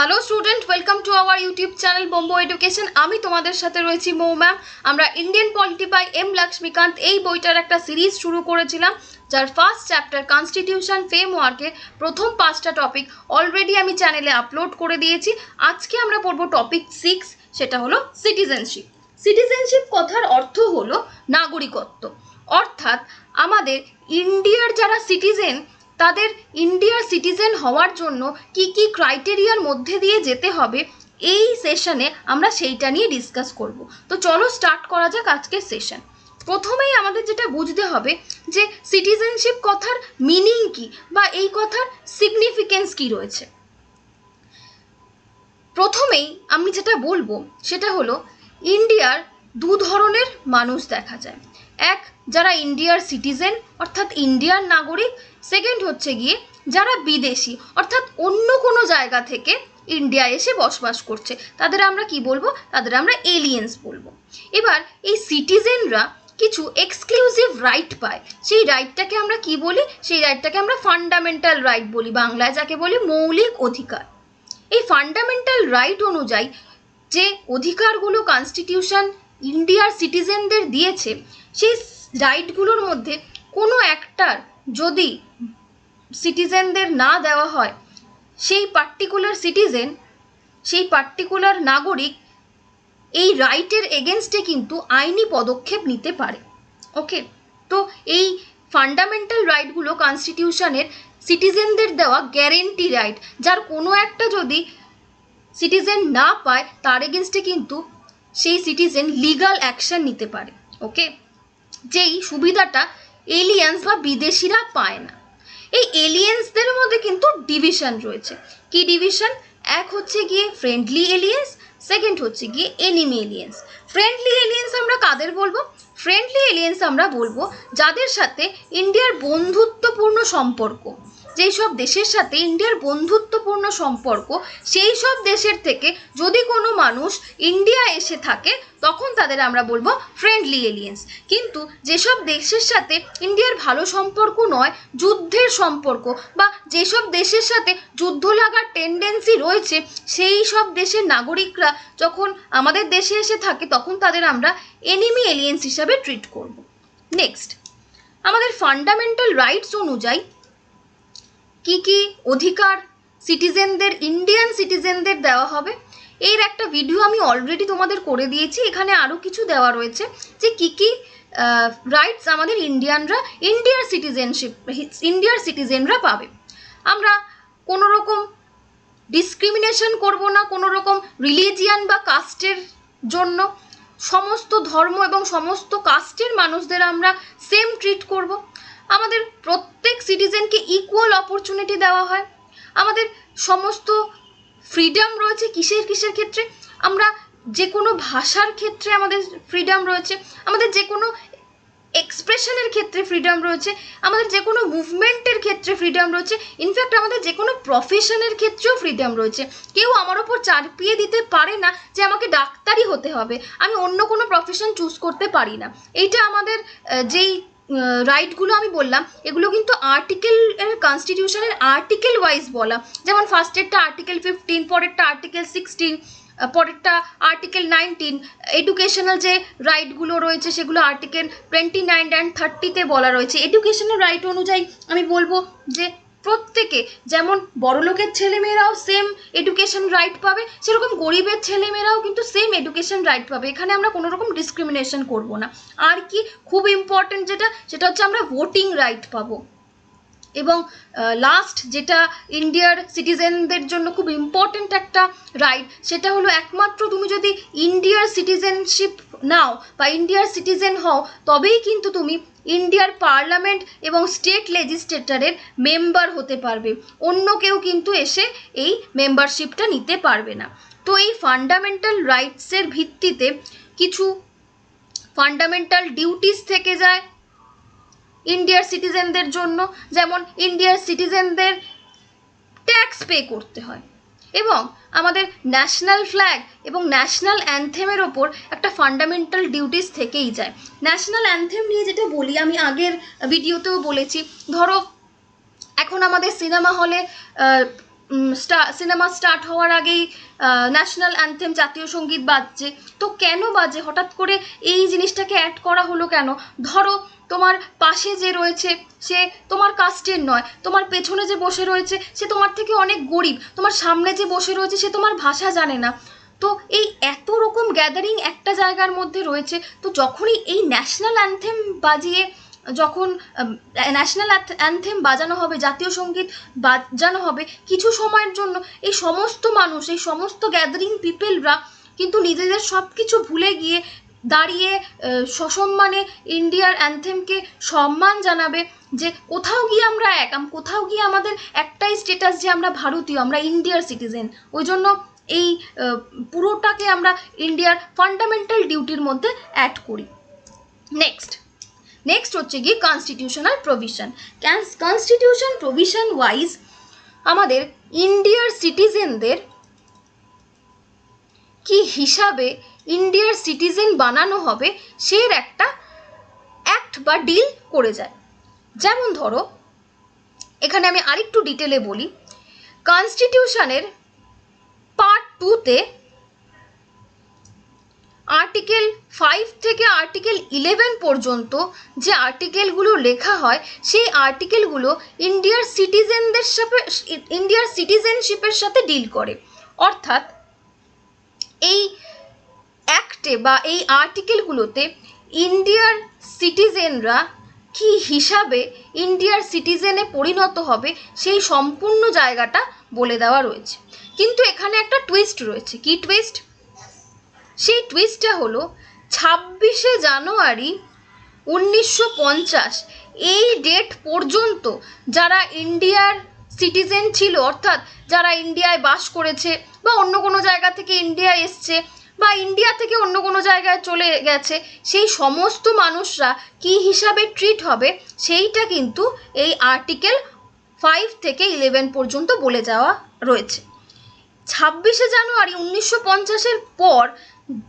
Hello student, welcome to our YouTube channel Bombo education. আমি তোমাদের সাথে রয়েছি মৌ ম্যাম। আমরা Indian polity by M Laxmikanth এই বইটার একটা সিরিজ শুরু করেছিলাম, যার ফার্স্ট চ্যাপ্টার কনস্টিটিউশন ফ্রেমওয়ার্কের প্রথম 5টা টপিক অলরেডি আমি চ্যানেলে আপলোড করে দিয়েছি। আজকে আমরা পড়বো টপিক 6, সেটা হলো সিটিজেনশিপ। সিটিজেনশিপ কথার অর্থ হলো নাগরিকত্ব, অর্থাৎ আমাদের ইন্ডিয়ার যারা সিটিজেন তাদের ইন্ডিয়ার সিটিজেন হওয়ার জন্য কি কি ক্রাইটেরিয়ার মধ্যে দিয়ে যেতে হবে, এই সেশনে আমরা সেইটা নিয়ে ডিসকাস করব। তো চলো স্টার্ট করা যাক আজকের সেশন। প্রথমেই আমাদের যেটা বুঝতে হবে যে সিটিজেনশিপ কথার মিনিং কি বা এই কথার সিগনিফিকেন্স কি রয়েছে। প্রথমেই আমি যেটা বলবো সেটা হলো ইন্ডিয়ার দু ধরনের মানুষ দেখা যায়। এক, যারা ইন্ডিয়ার সিটিজেন অর্থাৎ ইন্ডিয়ার নাগরিক। সেকেন্ড হচ্ছে গিয়ে যারা বিদেশি অর্থাৎ অন্য কোনো জায়গা থেকে ইন্ডিয়ায় এসে বসবাস করছে, তাদের আমরা কি বলবো? তাদের আমরা এলিয়েন্স বলবো। এবার এই সিটিজেনরা কিছু এক্সক্লুসিভ রাইট পায়। সেই রাইটটাকে আমরা কি বলি? সেই রাইটটাকে আমরা ফান্ডামেন্টাল রাইট বলি, বাংলায় যাকে বলি মৌলিক অধিকার। এই ফান্ডামেন্টাল রাইট অনুযায়ী যে অধিকারগুলো কনস্টিটিউশন ইন্ডিয়ার সিটিজেনদের দিয়েছে, সেই রাইটগুলোর মধ্যে কোনো একটার যদি সিটিজেনদের না দেওয়া হয়, সেই পার্টিকুলার সিটিজেন, সেই পার্টিকুলার নাগরিক এই রাইটের এগেনস্টে কিন্তু আইনি পদক্ষেপ নিতে পারে। ওকে, তো এই ফান্ডামেন্টাল রাইটগুলো কনস্টিটিউশনের সিটিজেনদের দেওয়া গ্যারেন্টি রাইট, যার কোনো একটা যদি সিটিজেন না পায় তার এগেনস্টে কিন্তু সেই সিটিজেন লিগাল অ্যাকশন নিতে পারে। ওকে, যেই সুবিধাটা এলিয়েন্স বা বিদেশিরা পায় না। এই এলিয়েন্সদের মধ্যে কিন্তু ডিভিশন রয়েছে। কি ডিভিশন? এক হচ্ছে গিয়ে ফ্রেন্ডলি এলিয়েন্স, সেকেন্ড হচ্ছে গিয়ে এনিমি এলিয়েন্স। ফ্রেন্ডলি এলিয়েন্স আমরা কাদের বলবো? ফ্রেন্ডলি এলিয়েন্স আমরা বলবো যাদের সাথে ইন্ডিয়ার বন্ধুত্বপূর্ণ সম্পর্ক। যেই সব দেশের সাথে ইন্ডিয়ার বন্ধুত্বপূর্ণ সম্পর্ক, সেই সব দেশের থেকে যদি কোনো মানুষ ইন্ডিয়া এসে থাকে তখন তাদের আমরা বলবো ফ্রেন্ডলি এলিয়েন্স। কিন্তু যেসব দেশের সাথে ইন্ডিয়ার ভালো সম্পর্ক নয়, যুদ্ধের সম্পর্ক, বা যেসব দেশের সাথে যুদ্ধ লাগার টেন্ডেন্সি রয়েছে, সেই সব দেশের নাগরিকরা যখন আমাদের দেশে এসে থাকে তখন তাদের আমরা এনিমি এলিয়েন্স হিসাবে ট্রিট করব। নেক্সট, আমাদের ফান্ডামেন্টাল রাইটস অনুযায়ী কি কি অধিকার সিটিজেনদের, ইন্ডিয়ান সিটিজেনদের দেওয়া হবে, এর একটা ভিডিও আমি অলরেডি তোমাদের করে দিয়েছি। এখানে আরও কিছু দেওয়া রয়েছে যে কি কি রাইটস আমাদের ইন্ডিয়ার সিটিজেনরা পাবে। আমরা কোনো রকম ডিসক্রিমিনেশন করব না কোনো রকম রিলিজিয়ান বা কাস্টের জন্য। সমস্ত ধর্ম এবং সমস্ত কাস্টের মানুষদের আমরা সেম ট্রিট করব। আমাদের প্রত্যেক সিটিজেনকে ইকুয়াল অপরচুনিটি দেওয়া হয়। আমাদের সমস্ত ফ্রিডম রয়েছে কিসের ক্ষেত্রে? আমরা যে কোনো ভাষার ক্ষেত্রে আমাদের ফ্রিডম রয়েছে, আমাদের যে কোনো এক্সপ্রেশনের ক্ষেত্রে ফ্রিডম রয়েছে, আমাদের যে কোনো মুভমেন্টের ক্ষেত্রে ফ্রিডম রয়েছে, ইনফ্যাক্ট আমাদের যে কোনো প্রফেশনের ক্ষেত্রেও ফ্রিডম রয়েছে। কেউ আমার ওপর চাপিয়ে দিতে পারে না যে আমাকে ডাক্তারই হতে হবে, আমি অন্য কোনো প্রফেশন চুজ করতে পারি না। এইটা আমাদের যেই রাইটগুলো আমি বললাম, এগুলো কিন্তু কনস্টিটিউশনের আর্টিকেল ওয়াইজ বলা। যেমন ফার্স্টেরটা আর্টিকেল 15, পরেরটা আর্টিকেল 16, পরেরটা আর্টিকেল 19। এডুকেশনাল যে রাইটগুলো রয়েছে সেগুলো আর্টিকেল 29 অ্যান্ড 30-তে বলা রয়েছে। এডুকেশনাল রাইট অনুযায়ী আমি বলবো যে প্রত্যেকে, যেমন বড়লোকের ছেলেমেয়েরাও সেম এডুকেশন রাইট পাবে, সেরকম গরিবের ছেলেমেয়েরাও কিন্তু সেম এডুকেশন রাইট পাবে। এখানে আমরা কোনো রকম ডিসক্রিমিনেশন করব না। আর কি খুব ইম্পর্টেন্ট সেটা হচ্ছে আমরা ভোটিং রাইট পাবো। এবং লাস্ট যেটা ইন্ডিয়ার সিটিজেনদের জন্য খুব ইম্পর্টেন্ট একটা রাইট, সেটা হলো একমাত্র তুমি যদি ইন্ডিয়ার সিটিজেনশিপ নাও বা ইন্ডিয়ার সিটিজেন হও, তবেই কিন্তু তুমি ইন্ডিয়ার পার্লামেন্ট এবং স্টেট লেজিসলেটরের মেম্বার হতে পারবে। অন্য কেউ কিন্তু এসে এই মেম্বারশিপটা নিতে পারবে না। তো এই ফান্ডামেন্টাল রাইটসের ভিত্তিতে কিছু ফান্ডামেন্টাল ডিউটিস থেকে যায় ইন্ডিয়ার সিটিজেনদের জন্য। যেমন ইন্ডিয়ার সিটিজেনদের ট্যাক্স পে করতে হয়, এবং আমাদের ন্যাশনাল ফ্ল্যাগ এবং ন্যাশনাল অ্যানথেমের ওপর একটা ফান্ডামেন্টাল ডিউটিস থেকেই যায়। ন্যাশনাল অ্যানথেম নিয়ে যেটা বলি, আমি আগের ভিডিওতেও বলেছি, ধরো এখন আমাদের সিনেমা হলে সিনেমা স্টার্ট হওয়ার আগেই ন্যাশনাল অ্যান্থেম জাতীয় সঙ্গীত বাজছে। তো কেন বাজে, হঠাৎ করে এই জিনিসটাকে অ্যাড করা হলো কেন? ধরো তোমার পাশে যে রয়েছে সে তোমার কাস্টের নয়, তোমার পেছনে যে বসে রয়েছে সে তোমার থেকে অনেক গরিব, তোমার সামনে যে বসে রয়েছে সে তোমার ভাষা জানে না। তো এই এত রকম গ্যাদারিং একটা জায়গার মধ্যে রয়েছে, তো যখনই এই ন্যাশনাল অ্যান্থেম বাজিয়ে, যখন ন্যাশনাল অ্যান্থেম বাজানো হবে, জাতীয় সঙ্গীত বাজানো হবে, কিছু সময়ের জন্য এই সমস্ত মানুষ, এই সমস্ত গ্যাদারিং পিপলরা কিন্তু নিজেদের সব কিছু ভুলে গিয়ে দাঁড়িয়ে সসম্মানে ইন্ডিয়ার অ্যান্থেমকে সম্মান জানাবে, যে কোথাও গিয়ে আমরা কোথাও গিয়ে আমাদের একটাই স্টেটাস যে আমরা ভারতীয়, আমরা ইন্ডিয়ার সিটিজেন। ওই জন্য এই পুরোটাকে আমরা ইন্ডিয়ার ফান্ডামেন্টাল ডিউটির মধ্যে অ্যাড করি। নেক্সট হচ্ছে গিয়ে constitutional provision. Constitution provision wise আমাদের ইন্ডিয়ার সিটিজেনদের কি হিসাবে ইন্ডিয়ার সিটিজেন বানানো হবে সের একটা অ্যাক্ট বা ডিল করে যায়। যেমন ধরো, এখানে আমি আরেকটু ডিটেলে বলি, কনস্টিটিউশনের পার্ট 2-তে আর্টিকেল 5 থেকে আর্টিকেল 11 পর্যন্ত যে আর্টিকেলগুলো লেখা হয়, সেই আর্টিকেলগুলো ইন্ডিয়ার সিটিজেনশিপের সাথে ডিল করে। অর্থাৎ এই অ্যাক্টে বা এই আর্টিকেলগুলোতে ইন্ডিয়ার সিটিজেনরা কি হিসাবে ইন্ডিয়ার সিটিজেনে পরিণত হবে সেই সম্পূর্ণ জায়গাটা বলে দেওয়া রয়েছে। কিন্তু এখানে একটা টুইস্ট রয়েছে। কি টুইস্ট? সেই টুইস্টটা হলো 26শে জানুয়ারি 1950 এই ডেট পর্যন্ত যারা ইন্ডিয়ার সিটিজেন ছিল, অর্থাৎ যারা ইন্ডিয়ায় বাস করেছে বা অন্য কোনো জায়গা থেকে ইন্ডিয়ায় এসছে বা ইন্ডিয়া থেকে অন্য কোনো জায়গায় চলে গেছে, সেই সমস্ত মানুষরা কি হিসাবে ট্রিট হবে সেইটা কিন্তু এই আর্টিকেল 5 থেকে 11 পর্যন্ত বলে যাওয়া রয়েছে। 26শে জানুয়ারি 1950-এর পর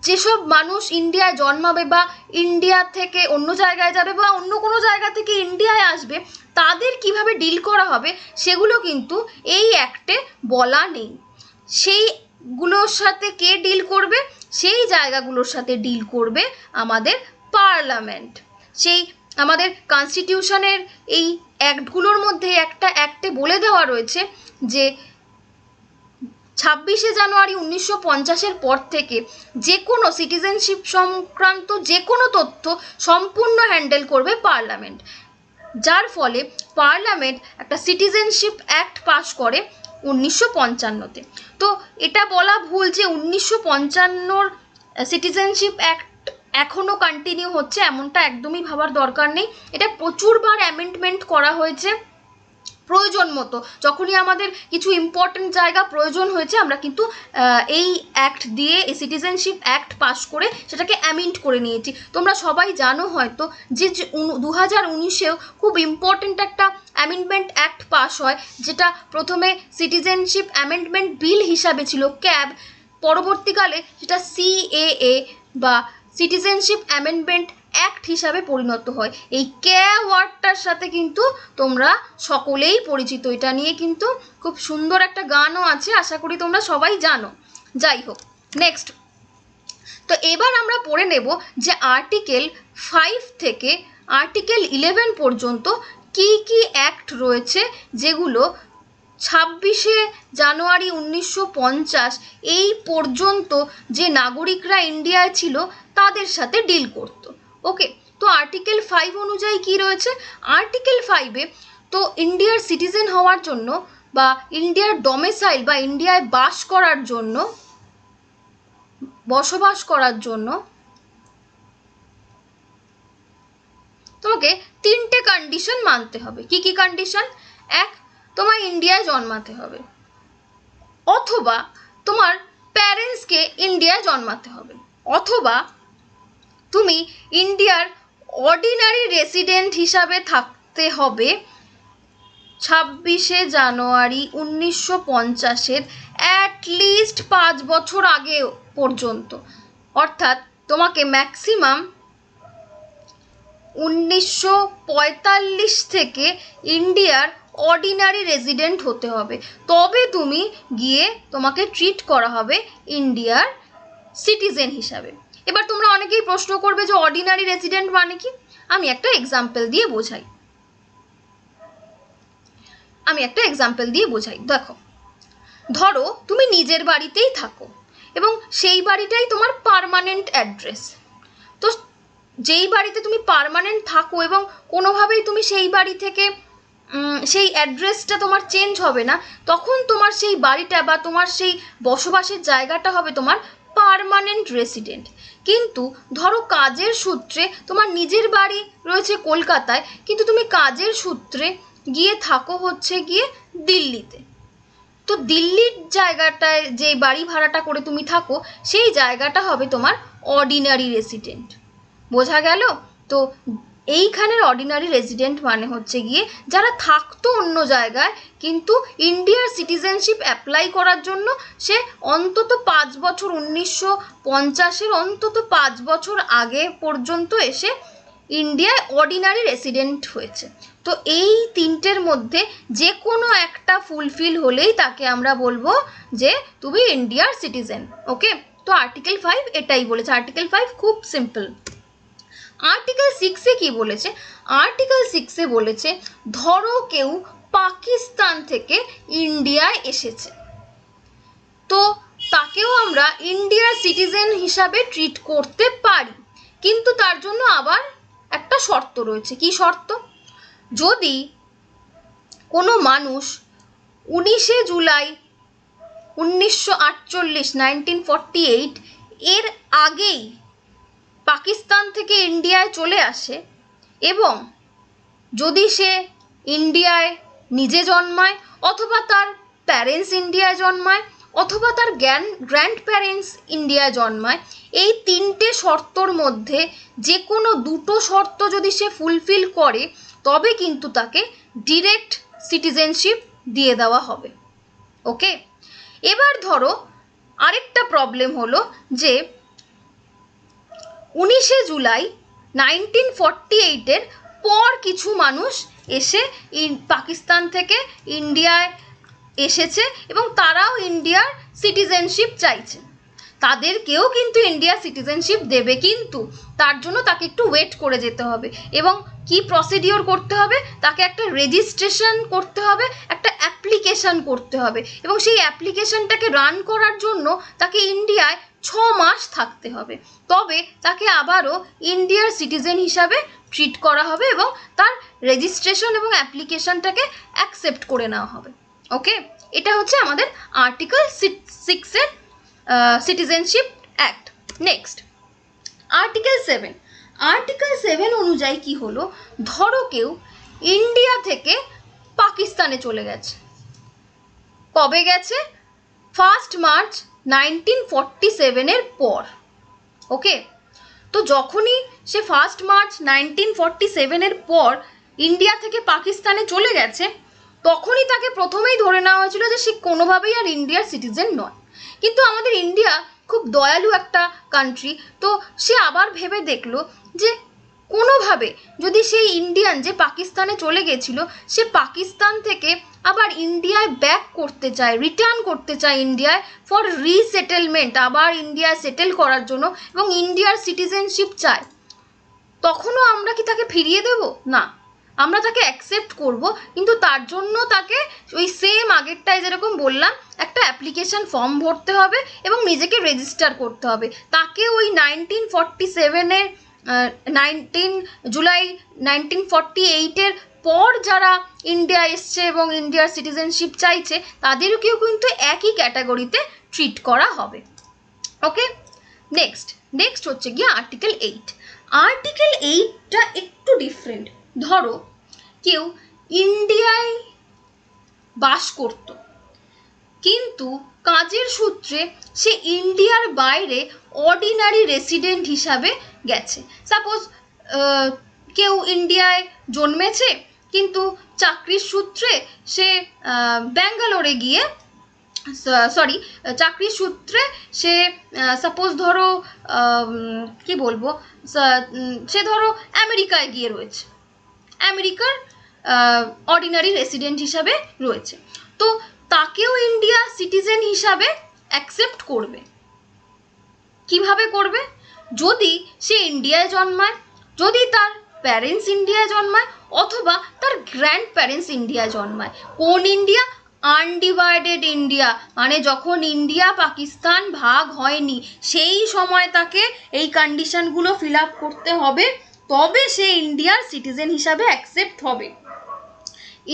যেসব মানুষ ইন্ডিয়ায় জন্মাবে বা ইন্ডিয়া থেকে অন্য জায়গায় যাবে বা অন্য কোনো জায়গা থেকে ইন্ডিয়ায় আসবে, তাদের কিভাবে ডিল করা হবে সেগুলো কিন্তু এই অ্যাক্টে বলা নেই। সেইগুলোর সাথে কে ডিল করবে? সেই জায়গাগুলোর সাথে ডিল করবে আমাদের পার্লামেন্ট। সেই আমাদের কনস্টিটিউশনের এই অ্যাক্টগুলোর মধ্যে একটা অ্যাক্টে বলে দেওয়া রয়েছে যে 26শে জানুয়ারি 1950-এর পর থেকে যে কোনো সিটিজেনশিপ সংক্রান্ত যে কোনো তথ্য সম্পূর্ণ হ্যান্ডেল করবে পার্লামেন্ট। যার ফলে পার্লামেন্ট একটা সিটিজেনশিপ অ্যাক্ট পাস করে 1955-তে। তো এটা বলা ভুল যে 1955-র সিটিজেনশিপ অ্যাক্ট এখনও কন্টিনিউ হচ্ছে, এমনটা একদমই ভাবার দরকার নেই। এটা প্রচুরবার অ্যামেন্ডমেন্ট করা হয়েছে প্রয়োজন মতো। যখনই আমাদের কিছু ইম্পর্টেন্ট জায়গা প্রয়োজন হয়েছে, আমরা কিন্তু এই অ্যাক্ট দিয়ে, এই সিটিজেনশিপ অ্যাক্ট পাস করে সেটাকে অ্যামেন্ড করে নিয়েছি। তোমরা সবাই জানো হয়তো যে 2019-এও খুব ইম্পর্টেন্ট একটা অ্যামেন্ডমেন্ট অ্যাক্ট পাস হয়, যেটা প্রথমে সিটিজেনশিপ অ্যামেন্ডমেন্ট বিল হিসাবে ছিল ক্যাব, পরবর্তীকালে সেটা CAA বা সিটিজেনশিপ অ্যামেন্ডমেন্ট অ্যাক্ট হিসাবে পরিণত হয়। এই ওয়ার্ডটার সাথে কিন্তু তোমরা সকলেই পরিচিত। এটা নিয়ে কিন্তু খুব সুন্দর একটা গানও আছে, আশা করি তোমরা সবাই জানো। যাই হোক, নেক্সট। তো এবার আমরা পড়ে নেব যে আর্টিকেল 5 থেকে আর্টিকেল 11 পর্যন্ত কি কি অ্যাক্ট রয়েছে, যেগুলো 26শে জানুয়ারি 1950 এই পর্যন্ত যে নাগরিকরা ইন্ডিয়ায় ছিল তাদের সাথে ডিল করত। ওকে, তো আর্টিকেল 5 অনুযায়ী কি রয়েছে? আর্টিকেল 5-এ তো ইন্ডিয়ার সিটিজেন হওয়ার জন্য বা ইন্ডিয়ার ডোমিসাইল বা ইন্ডিয়ায় বসবাস করার জন্য তোমাকে 3টে কন্ডিশন মানতে হবে। কি কি কন্ডিশন? 1, তোমায় ইন্ডিয়ায় জন্মাতে হবে, অথবা তোমার প্যারেন্টসকে ইন্ডিয়ায় জন্মাতে হবে, অথবা তুমি ইন্ডিয়ার অর্ডিনারি রেসিডেন্ট হিসাবে থাকতে হবে 26শে জানুয়ারি 1950-এর অ্যাটলিস্ট 5 বছর আগে পর্যন্ত। অর্থাৎ তোমাকে ম্যাক্সিমাম 1945 থেকে ইন্ডিয়ার অর্ডিনারি রেসিডেন্ট হতে হবে, তবে তুমি গিয়ে তোমাকে ট্রিট করা হবে ইন্ডিয়ার সিটিজেন হিসাবে। এবার তোমরা অনেকেই প্রশ্ন করবে যে অর্ডিনারি রেসিডেন্ট মানে কি? আমি একটা এক্সাম্পল দিয়ে বোঝাই। দেখো, ধরো তুমি নিজের বাড়িতেই থাকো এবং সেই বাড়িটাই তোমার পার্মানেন্ট অ্যাড্রেস। তো যেই বাড়িতে তুমি পার্মানেন্ট থাকো এবং কোনোভাবেই তুমি সেই বাড়ি থেকে সেই অ্যাড্রেসটা তোমার চেঞ্জ হবে না, তখন তোমার সেই বাড়িটা বা তোমার সেই বসবাসের জায়গাটা হবে তোমার পার্মানেন্ট রেসিডেন্ট। কিন্তু ধরো কাজের সূত্রে তোমার নিজের বাড়ি রয়েছে কলকাতায়, কিন্তু তুমি কাজের সূত্রে গিয়ে থাকো হচ্ছে গিয়ে দিল্লিতে। তো দিল্লির জায়গাটায় যে বাড়ি ভাড়াটা করে তুমি থাকো, সেই জায়গাটা হবে তোমার অর্ডিনারি রেসিডেন্ট। বোঝা গেল? তো এইখানের অর্ডিনারি রেসিডেন্ট মানে হচ্ছে গিয়ে যারা থাকতো অন্য জায়গায়, কিন্তু ইন্ডিয়ার সিটিজেনশিপ অ্যাপ্লাই করার জন্য সে অন্তত 5 বছর 1950-এর অন্তত 5 বছর আগে পর্যন্ত এসে ইন্ডিয়ায় অর্ডিনারি রেসিডেন্ট হয়েছে। তো এই তিনটের মধ্যে যে কোনো একটা ফুলফিল হলেই তাকে আমরা বলবো যে তুমি ইন্ডিয়ার সিটিজেন। ওকে, তো আর্টিকেল 5 এটাই বলেছে। আর্টিকেল 5 খুব সিম্পল। আর্টিকেল 6-এ কি বলেছে? আর্টিকেল 6-এ বলেছে ধরো কেউ পাকিস্তান থেকে ইন্ডিয়ায় এসেছে, তো তাকেও আমরা ইন্ডিয়ার সিটিজেন হিসাবে ট্রিট করতে পারি, কিন্তু তার জন্য আবার একটা শর্ত রয়েছে। কি শর্ত? যদি কোনো মানুষ 19শে জুলাই 1948 1948 এর আগেই পাকিস্তান থেকে ইন্ডিয়ায় চলে আসে এবং যদি সে ইন্ডিয়ায় নিজে জন্মায়, অথবা তার প্যারেন্টস ইন্ডিয়ায় জন্মায়, অথবা তার গ্র্যান্ড প্যারেন্টস ইন্ডিয়ায় জন্মায়, এই তিনটে শর্তর মধ্যে যে কোনো দুটো শর্ত যদি সে ফুলফিল করে, তবে কিন্তু তাকে ডিরেক্ট সিটিজেনশিপ দিয়ে দেওয়া হবে। ওকে, এবার ধরো আরেকটা প্রবলেম হলো যে 19শে জুলাই 1948-এর পর কিছু মানুষ এসে পাকিস্তান থেকে ইন্ডিয়ায় এসেছে এবং তারাও ইন্ডিয়ার সিটিজেনশিপ চাইছে। তাদেরকেও কিন্তু ইন্ডিয়ার সিটিজেনশিপ দেবে, কিন্তু তার জন্য তাকে একটু ওয়েট করে যেতে হবে। এবং কি প্রসিডিওর করতে হবে? তাকে একটা রেজিস্ট্রেশন করতে হবে, একটা অ্যাপ্লিকেশন করতে হবে, এবং সেই অ্যাপ্লিকেশনটাকে রান করার জন্য তাকে ইন্ডিয়ায় 6 মাস থাকতে হবে। তবে তাকে আবারও ইন্ডিয়ার সিটিজেন হিসাবে ট্রিট করা হবে এবং তার রেজিস্ট্রেশন এবং অ্যাপ্লিকেশনটাকে অ্যাকসেপ্ট করে নেওয়া হবে। ওকে, এটা হচ্ছে আমাদের আর্টিকেল 6-এর citizenship act. Next article 7। Article 7 অনুযায়ী কি হলো? ধরো কেউ ইন্ডিয়া থেকে পাকিস্তানে চলে গেছে। কবে গেছে? 1 মার্চ 1947-এর পর। ওকে, তো যখনই সে 1 মার্চ 1947-এর পর ইন্ডিয়া থেকে পাকিস্তানে চলে গেছে, তখনই তাকে প্রথমেই ধরে নেওয়া হয়েছিল যে সে কোনোভাবেই আর ইন্ডিয়ার সিটিজেন নয়। কিন্তু আমাদের ইন্ডিয়া খুব দয়ালু একটা কান্ট্রি, তো সে আবার ভেবে দেখলো যে কোনোভাবে যদি সেই ইন্ডিয়ান যে পাকিস্তানে চলে গেছিল, সে পাকিস্তান থেকে আবার ইন্ডিয়ায় ব্যাক করতে চায়, রিটার্ন করতে চায় ইন্ডিয়ায় ফর রিসেটেলমেন্ট, আবার ইন্ডিয়ায় সেটেল করার জন্য, এবং ইন্ডিয়ার সিটিজেনশিপ চায়, তখনও আমরা কি তাকে ফিরিয়ে দেব? না, আমরা তাকে অ্যাকসেপ্ট করব, কিন্তু তার জন্য তাকে ওই সেম আগেরটায় যেরকম বললাম একটা অ্যাপ্লিকেশন ফর্ম ভরতে হবে এবং নিজেকে রেজিস্টার করতে হবে। তাকে ওই 1947-এর 19 জুলাই 1948-এর পর যারা ইন্ডিয়া এসছে এবং ইন্ডিয়ার সিটিজেনশিপ চাইছে, তাদেরকেও কিন্তু একই ক্যাটাগরিতে ট্রিট করা হবে। ওকে, নেক্সট হচ্ছে গিয়ে আর্টিকেল 8। আর্টিকেল 8টা একটু ডিফারেন্ট। ধরো কেউ ইন্ডিয়ায় বাস করত, কিন্তু কাজের সূত্রে সে ইন্ডিয়ার বাইরে অর্ডিনারি রেসিডেন্ট হিসাবে গেছে। সাপোজ কেউ ইন্ডিয়ায় জন্মেছে, কিন্তু চাকরির সূত্রে সে ব্যাঙ্গালোরে গিয়ে চাকরির সূত্রে সে সাপোজ ধরো কি বলবো, সে ধরো আমেরিকায় গিয়ে রয়েছে। আমেরিকার অর্ডিনারি রেসিডেন্ট হিসাবে রয়েছে, তো তাকেও ইন্ডিয়া সিটিজেন হিসাবে অ্যাকসেপ্ট করবে। কিভাবে করবে? যদি সে ইন্ডিয়ায় জন্মায়, যদি তার প্যারেন্টস ইন্ডিয়ায় জন্মায়, অথবা তার গ্র্যান্ড প্যারেন্টস ইন্ডিয়ায় জন্মায়। কোন ইন্ডিয়া? আনডিভাইডেড ইন্ডিয়া, মানে যখন ইন্ডিয়া পাকিস্তান ভাগ হয়নি সেই সময় তাকে এই কন্ডিশনগুলো ফিল আপ করতে হবে, তবে সে ইন্ডিয়ার সিটিজেন হিসাবে অ্যাকসেপ্ট হবে।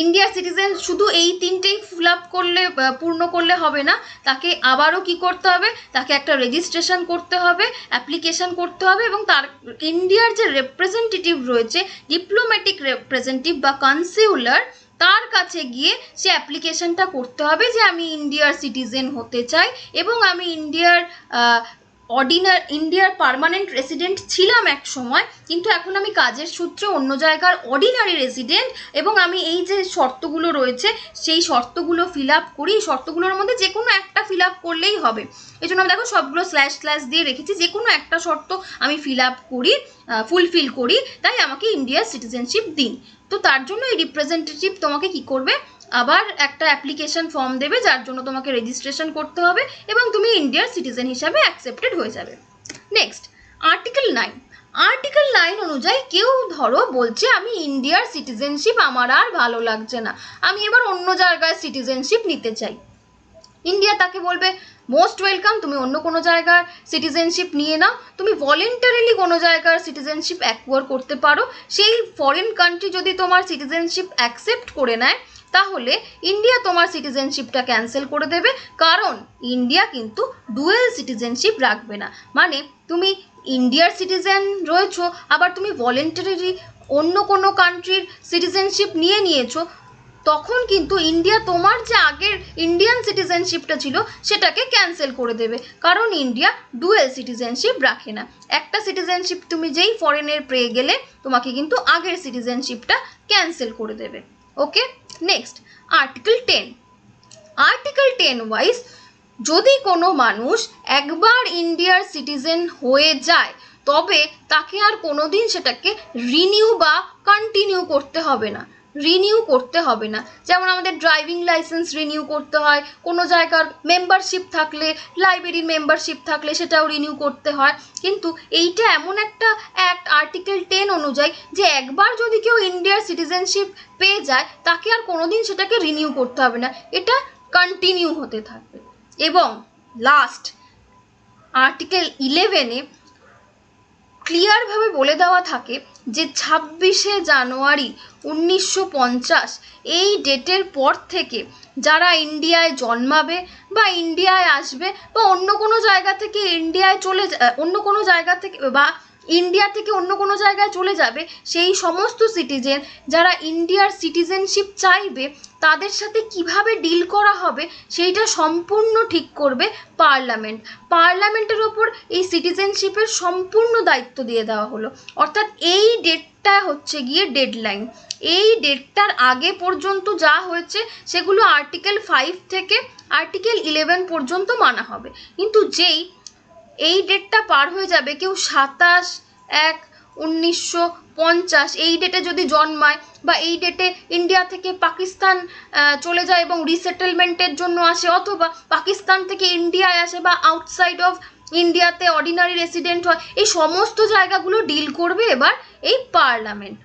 ইন্ডিয়ার সিটিজেন শুধু এই তিনটেই ফিল আপ করলে, পূর্ণ করলে হবে না, তাকে আবারও কি করতে হবে? তাকে একটা রেজিস্ট্রেশন করতে হবে, অ্যাপ্লিকেশন করতে হবে, এবং তার ইন্ডিয়ার যে রিপ্রেজেন্টেটিভ রয়েছে, ডিপ্লোম্যাটিক রিপ্রেজেন্টেটিভ বা কনসিউলার, তার কাছে গিয়ে সে অ্যাপ্লিকেশনটা করতে হবে যে আমি ইন্ডিয়ার সিটিজেন হতে চাই এবং আমি ইন্ডিয়ার পার্মানেন্ট রেসিডেন্ট ছিলাম এক সময়, কিন্তু এখন আমি কাজের সূত্রে অন্য জায়গার অর্ডিনারি রেসিডেন্ট, এবং আমি এই যে শর্তগুলো রয়েছে সেই শর্তগুলো ফিল আপ করি। শর্তগুলোর মধ্যে যে কোনো একটা ফিল আপ করলেই হবে, এই জন্য আমি দেখো সবগুলো স্ল্যাশ স্ল্যাশ দিয়ে রেখেছি, যে কোনো একটা শর্ত আমি ফিল আপ করি, ফুলফিল করি, তাই আমাকে ইন্ডিয়ার সিটিজেনশিপ দিন। তো তার জন্য এই রিপ্রেজেন্টেটিভ তোমাকে কি করবে? আবার একটা অ্যাপ্লিকেশন ফর্ম দেবে, যার জন্য তোমাকে রেজিস্ট্রেশন করতে হবে, এবং তুমি ইন্ডিয়ার সিটিজেন হিসাবে অ্যাকসেপ্টেড হয়ে যাবে। Next, article 9। আর্টিকেল 9 অনুযায়ী কেউ ধরো বলছে আমি ইন্ডিয়ার সিটিজেনশিপ আমার আর ভালো লাগছে না, আমি এবার অন্য জায়গায় সিটিজেনশিপ নিতে চাই। ইন্ডিয়া তাকে বলবে মোস্ট ওয়েলকাম, তুমি অন্য কোনো জায়গার সিটিজেনশিপ নিয়ে নাও, তুমি ভলেন্টারিলি কোনো জায়গার সিটিজেনশিপ অ্যাকোয়ার করতে পারো। সেই ফরেন কান্ট্রি যদি তোমার সিটিজেনশিপ অ্যাকসেপ্ট করে নেয়, তাহলে ইন্ডিয়া তোমার সিটিজেনশিপটা ক্যান্সেল করে দেবে, কারণ ইন্ডিয়া কিন্তু ডুয়েল সিটিজেনশিপ রাখবে না। মানে তুমি ইন্ডিয়ার সিটিজেন রয়েছো, আবার তুমি ভলেন্টারিলি অন্য কোনো কান্ট্রির সিটিজেনশিপ নিয়েছো, তখন কিন্তু ইন্ডিয়া তোমার যে আগের ইন্ডিয়ান সিটিজেনশিপটা ছিল সেটাকে ক্যান্সেল করে দেবে, কারণ ইন্ডিয়া ডুয়েল সিটিজেনশিপ রাখে না। একটা সিটিজেনশিপ তুমি যেই ফরেনের পেয়ে গেলে তোমাকে কিন্তু আগের সিটিজেনশিপটা ক্যান্সেল করে দেবে। ওকে, নেক্সট, আর্টিকেল 10। আর্টিকেল 10 ওয়াইজ যদি কোনো মানুষ একবার ইন্ডিয়ার সিটিজেন হয়ে যায়, তবে তাকে আর কোনোদিন সেটাকে রিনিউ বা কন্টিনিউ করতে হবে না, রিনিউ করতে হবে না। যেমন আমাদের ড্রাইভিং লাইসেন্স রিনিউ করতে হয়, কোনো জায়গার মেম্বারশিপ থাকলে, লাইব্রেরির মেম্বারশিপ থাকলে সেটাও রিনিউ করতে হয়, কিন্তু এইটা এমন একটা অ্যাক্ট আর্টিকেল 10 অনুযায়ী যে একবার যদি কেউ ইন্ডিয়ার সিটিজেনশিপ পেয়ে যায়, তাকে আর কোনোদিন সেটাকে রিনিউ করতে হবে না, এটা কন্টিনিউ হতে থাকবে। এবং লাস্ট, আর্টিকেল 11-এ ক্লিয়ারভাবে বলে দেওয়া থাকে যে 26শে জানুয়ারি 1950 এই ডেটের পর থেকে যারা ইন্ডিয়ায় জন্মাবে বা ইন্ডিয়ায় আসবে বা অন্য কোনো জায়গা থেকে ইন্ডিয়ায় অন্য কোনো জায়গা থেকে বা ইন্ডিয়া থেকে অন্য কোনো জায়গায় চলে যাবে, সেই সমস্ত সিটিজেন যারা ইন্ডিয়ার সিটিজেনশিপ চাইবে, তাদের সাথে কিভাবে ডিল করা হবে সেইটা সম্পূর্ণ ঠিক করবে পার্লামেন্ট। পার্লামেন্টের ওপর এই সিটিজেনশিপের সম্পূর্ণ দায়িত্ব দিয়ে দেওয়া হলো, অর্থাৎ এই ডেটটা হচ্ছে গিয়ে ডেডলাইন। এই ডেটটার আগে পর্যন্ত যা হয়েছে সেগুলো আর্টিকেল 5 থেকে আর্টিকেল 11 পর্যন্ত মানা হবে, কিন্তু যেই এই ডেটটা পার হয়ে যাবে, কেউ 27/1/1950 এই ডেটে যদি জন্মায় বা এই ডেটে ইন্ডিয়া থেকে পাকিস্তান চলে যায় এবং রিসেটেলমেন্টের জন্য আসে, অথবা পাকিস্তান থেকে ইন্ডিয়ায় আসে বা আউটসাইড অফ ইন্ডিয়াতে অর্ডিনারি রেসিডেন্ট হয়, এই সমস্ত জায়গাগুলো ডিল করবে এবার এই পার্লামেন্ট।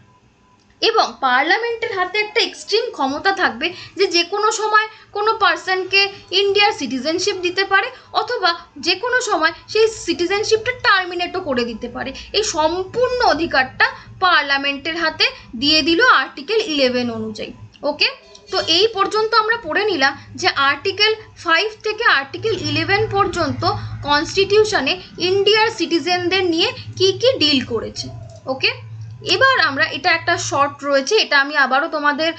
এবং পার্লামেন্টের হাতে একটা এক্সট্রিম ক্ষমতা থাকবে যে কোনো সময় কোনো পার্সনকে ইন্ডিয়ার সিটিজেনশিপ দিতে পারে, অথবা যে কোনো সময় সেই সিটিজেনশিপটা টার্মিনেটও করে দিতে পারে। এই সম্পূর্ণ অধিকারটা পার্লামেন্টের হাতে দিয়ে দিল আর্টিকেল 11 অনুযায়ী। ওকে, তো এই পর্যন্ত আমরা পড়ে নিলাম যে আর্টিকেল 5 থেকে আর্টিকেল 11 পর্যন্ত কনস্টিটিউশনে ইন্ডিয়ার সিটিজেনদের নিয়ে কি কি ডিল করেছে। ওকে, এবার আমরা, এটা একটা শর্ট রয়েছে, এটা আমি আবারও তোমাদের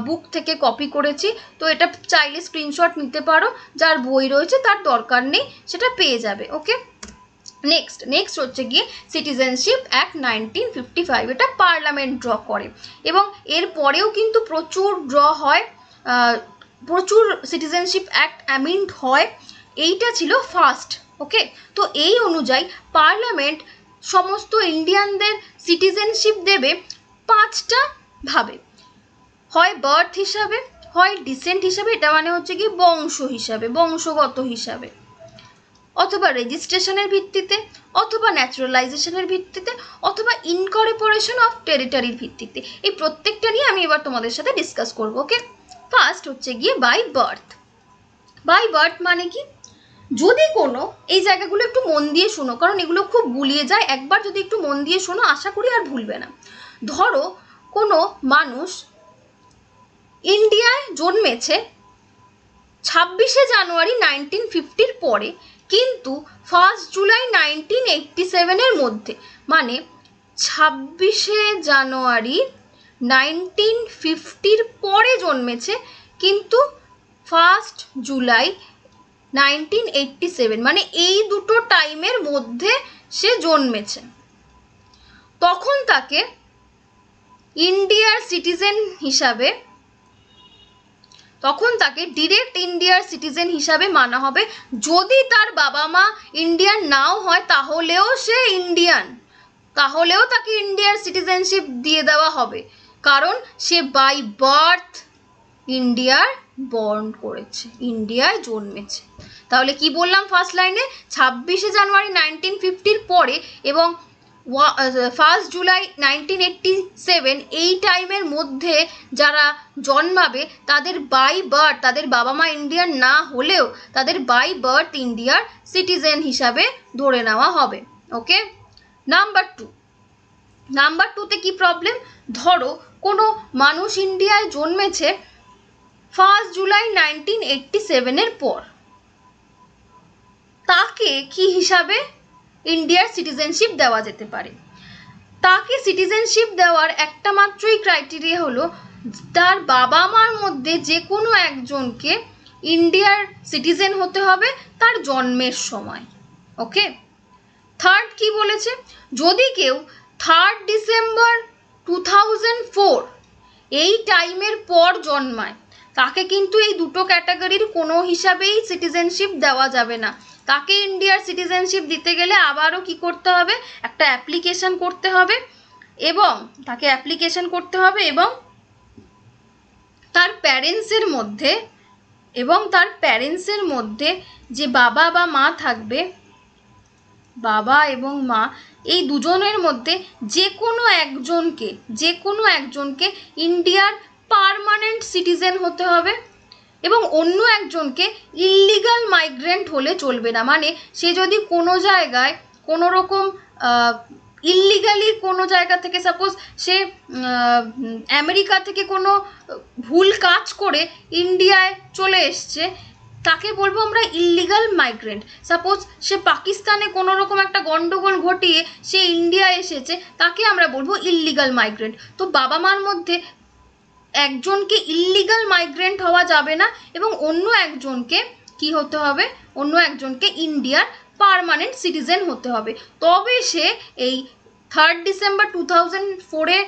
বুক থেকে কপি করেছি, তো এটা চাইলে স্ক্রিনশট নিতে পারো, যার বই রয়েছে তার দরকার নেই, সেটা পেয়ে যাবে। ওকে, নেক্সট হচ্ছে গিয়ে সিটিজেনশিপ অ্যাক্ট 1955, এটা পার্লামেন্ট ড্র করে, এবং এর পরেও কিন্তু প্রচুর ড্র হয়, প্রচুর সিটিজেনশিপ অ্যাক্ট অ্যামেন্ড হয়, এইটা ছিল ফার্স্ট। ওকে, তো এই অনুযায়ী পার্লামেন্ট সমস্ত ইন্ডিয়ানদের সিটিজেনশিপ দেবে 5টা ভাবে। হয় বার্থ হিসাবে, হয় ডিসেন্ট হিসাবে, এটা মানে হচ্ছে কি বংশ হিসাবে, বংশগত হিসাবে, অথবা রেজিস্ট্রেশনের ভিত্তিতে, অথবা ন্যাচারালাইজেশনের ভিত্তিতে, অথবা ইনকর্পোরেশন অফ টেরিটরির ভিত্তিতে। এই প্রত্যেকটা নিয়ে আমি এবার তোমাদের সাথে ডিসকাস করব। ওকে, ফার্স্ট হচ্ছে গিয়ে বাই বার্থ। বাই বার্থ মানে কি, যদি কোনো, এই জায়গাগুলো একটু মন দিয়ে শোনো কারণ এগুলো খুব গুলিয়ে যায়, একবার যদি একটু মন দিয়ে শোনো আশা করি আর ভুলবে না। ধরো কোনো মানুষ ইন্ডিয়ায় জন্মেছে 26শে জানুয়ারি 1950-র পরে, কিন্তু 1 জুলাই 1987-এর মধ্যে, মানে 26শে জানুয়ারি 1950-র পরে জন্মেছে, কিন্তু 1 জুলাই 1987, মানে এই দুটো টাইমের মধ্যে সে জন্মেছে, তখন তাকে ইন্ডিয়ার সিটিজেন হিসাবে, তখন তাকে ডিরেক্ট ইন্ডিয়ার সিটিজেন হিসাবে মানা হবে। যদি তার বাবা মা ইন্ডিয়ান নাও হয় তাহলেও সে ইন্ডিয়ান, তাহলেও তাকে ইন্ডিয়ার সিটিজেনশিপ দিয়ে দেওয়া হবে, কারণ সে বাই বার্থ ইন্ডিয়ার বর্ন করেছে, ইন্ডিয়ায় জন্মেছে। তাহলে কি বললাম ফার্স্ট লাইনে, 26শে জানুয়ারি 1950-র পরে এবং 1 জুলাই 1987 এই টাইমের মধ্যে যারা জন্মাবে তাদের বাই বার্থ, তাদের বাবা মা ইন্ডিয়ান না হলেও তাদের বাই বার্থ ইন্ডিয়ার সিটিজেন হিসাবে ধরে নেওয়া হবে। ওকে, নাম্বার টুতে কি প্রবলেম, ধরো কোনো মানুষ ইন্ডিয়ায় জন্মেছে 1 জুলাই 1987-এর পর, তাকে কি হিসাবে ইন্ডিয়ার সিটিজেনশিপ দেওয়া যেতে পারে? তাকে সিটিজেনশিপ দেওয়ার একটা মাত্রই ক্রাইটেরিয়া হলো তার বাবা মার মধ্যে যে কোনো একজনকে ইন্ডিয়ার সিটিজেন হতে হবে তার জন্মের সময়। ওকে, থার্ড কি বলেছে, যদি কেউ 3 ডিসেম্বর 2004 এই টাইমের পর জন্মায়, তাকে কিন্তু এই দুটো ক্যাটাগরির কোনো হিসাবেই সিটিজেনশিপ দেওয়া যাবে না। তাকে ইন্ডিয়ার সিটিজেনশিপ দিতে গেলে আবারও কি করতে হবে, একটা অ্যাপ্লিকেশন করতে হবে, এবং তাকে অ্যাপ্লিকেশন করতে হবে এবং তার প্যারেন্টসের মধ্যে যে বাবা বা মা থাকবে, বাবা এবং মা এই দুজনের মধ্যে যে কোনো একজনকে ইন্ডিয়ার পার্মানেন্ট সিটিজেন হতে হবে, এবং অন্য একজনকে ইল্লিগাল মাইগ্রেন্ট হলে চলবে না। মানে সে যদি কোনো জায়গায় কোনো রকম ইল্লিগালি কোনো জায়গা থেকে, সাপোজ সে আমেরিকা থেকে কোনো ভুল কাজ করে ইন্ডিয়ায় চলে এসছে, তাকে বলবো আমরা ইল্লিগাল মাইগ্রেন্ট। সাপোজ সে পাকিস্তানে কোনো রকম একটা গন্ডগোল ঘটিয়ে সে ইন্ডিয়া এসেছে, তাকে আমরা বলবো ইল্লিগাল মাইগ্রেন্ট। তো বাবা মার মধ্যে একজনকে ইল্লিগাল মাইগ্রেন্ট হওয়া যাবে না, এবং অন্য একজনকে কি হতে হবে, অন্য একজনকে ইন্ডিয়ার পার্মানেন্ট সিটিজেন হতে হবে, তবে সে এই 3 ডিসেম্বর 2004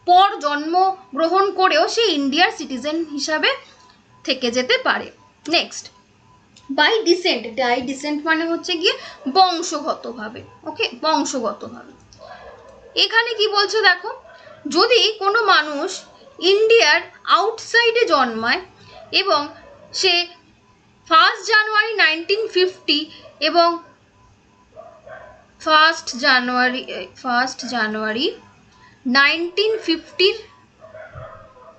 পর জন্মগ্রহণ করেও সে ইন্ডিয়ার সিটিজেন হিসাবে থেকে যেতে পারে। নেক্সট, বাই ডিসেন্ট মানে হচ্ছে গিয়ে বংশগতভাবে। ওকে, বংশগতভাবে এখানে কি বলছে দেখো, যদি কোনো মানুষ ইন্ডিয়ার আউটসাইডে জন্মায় এবং সে 1 জানুয়ারি 1950 এবং 1 জানুয়ারি 1950-র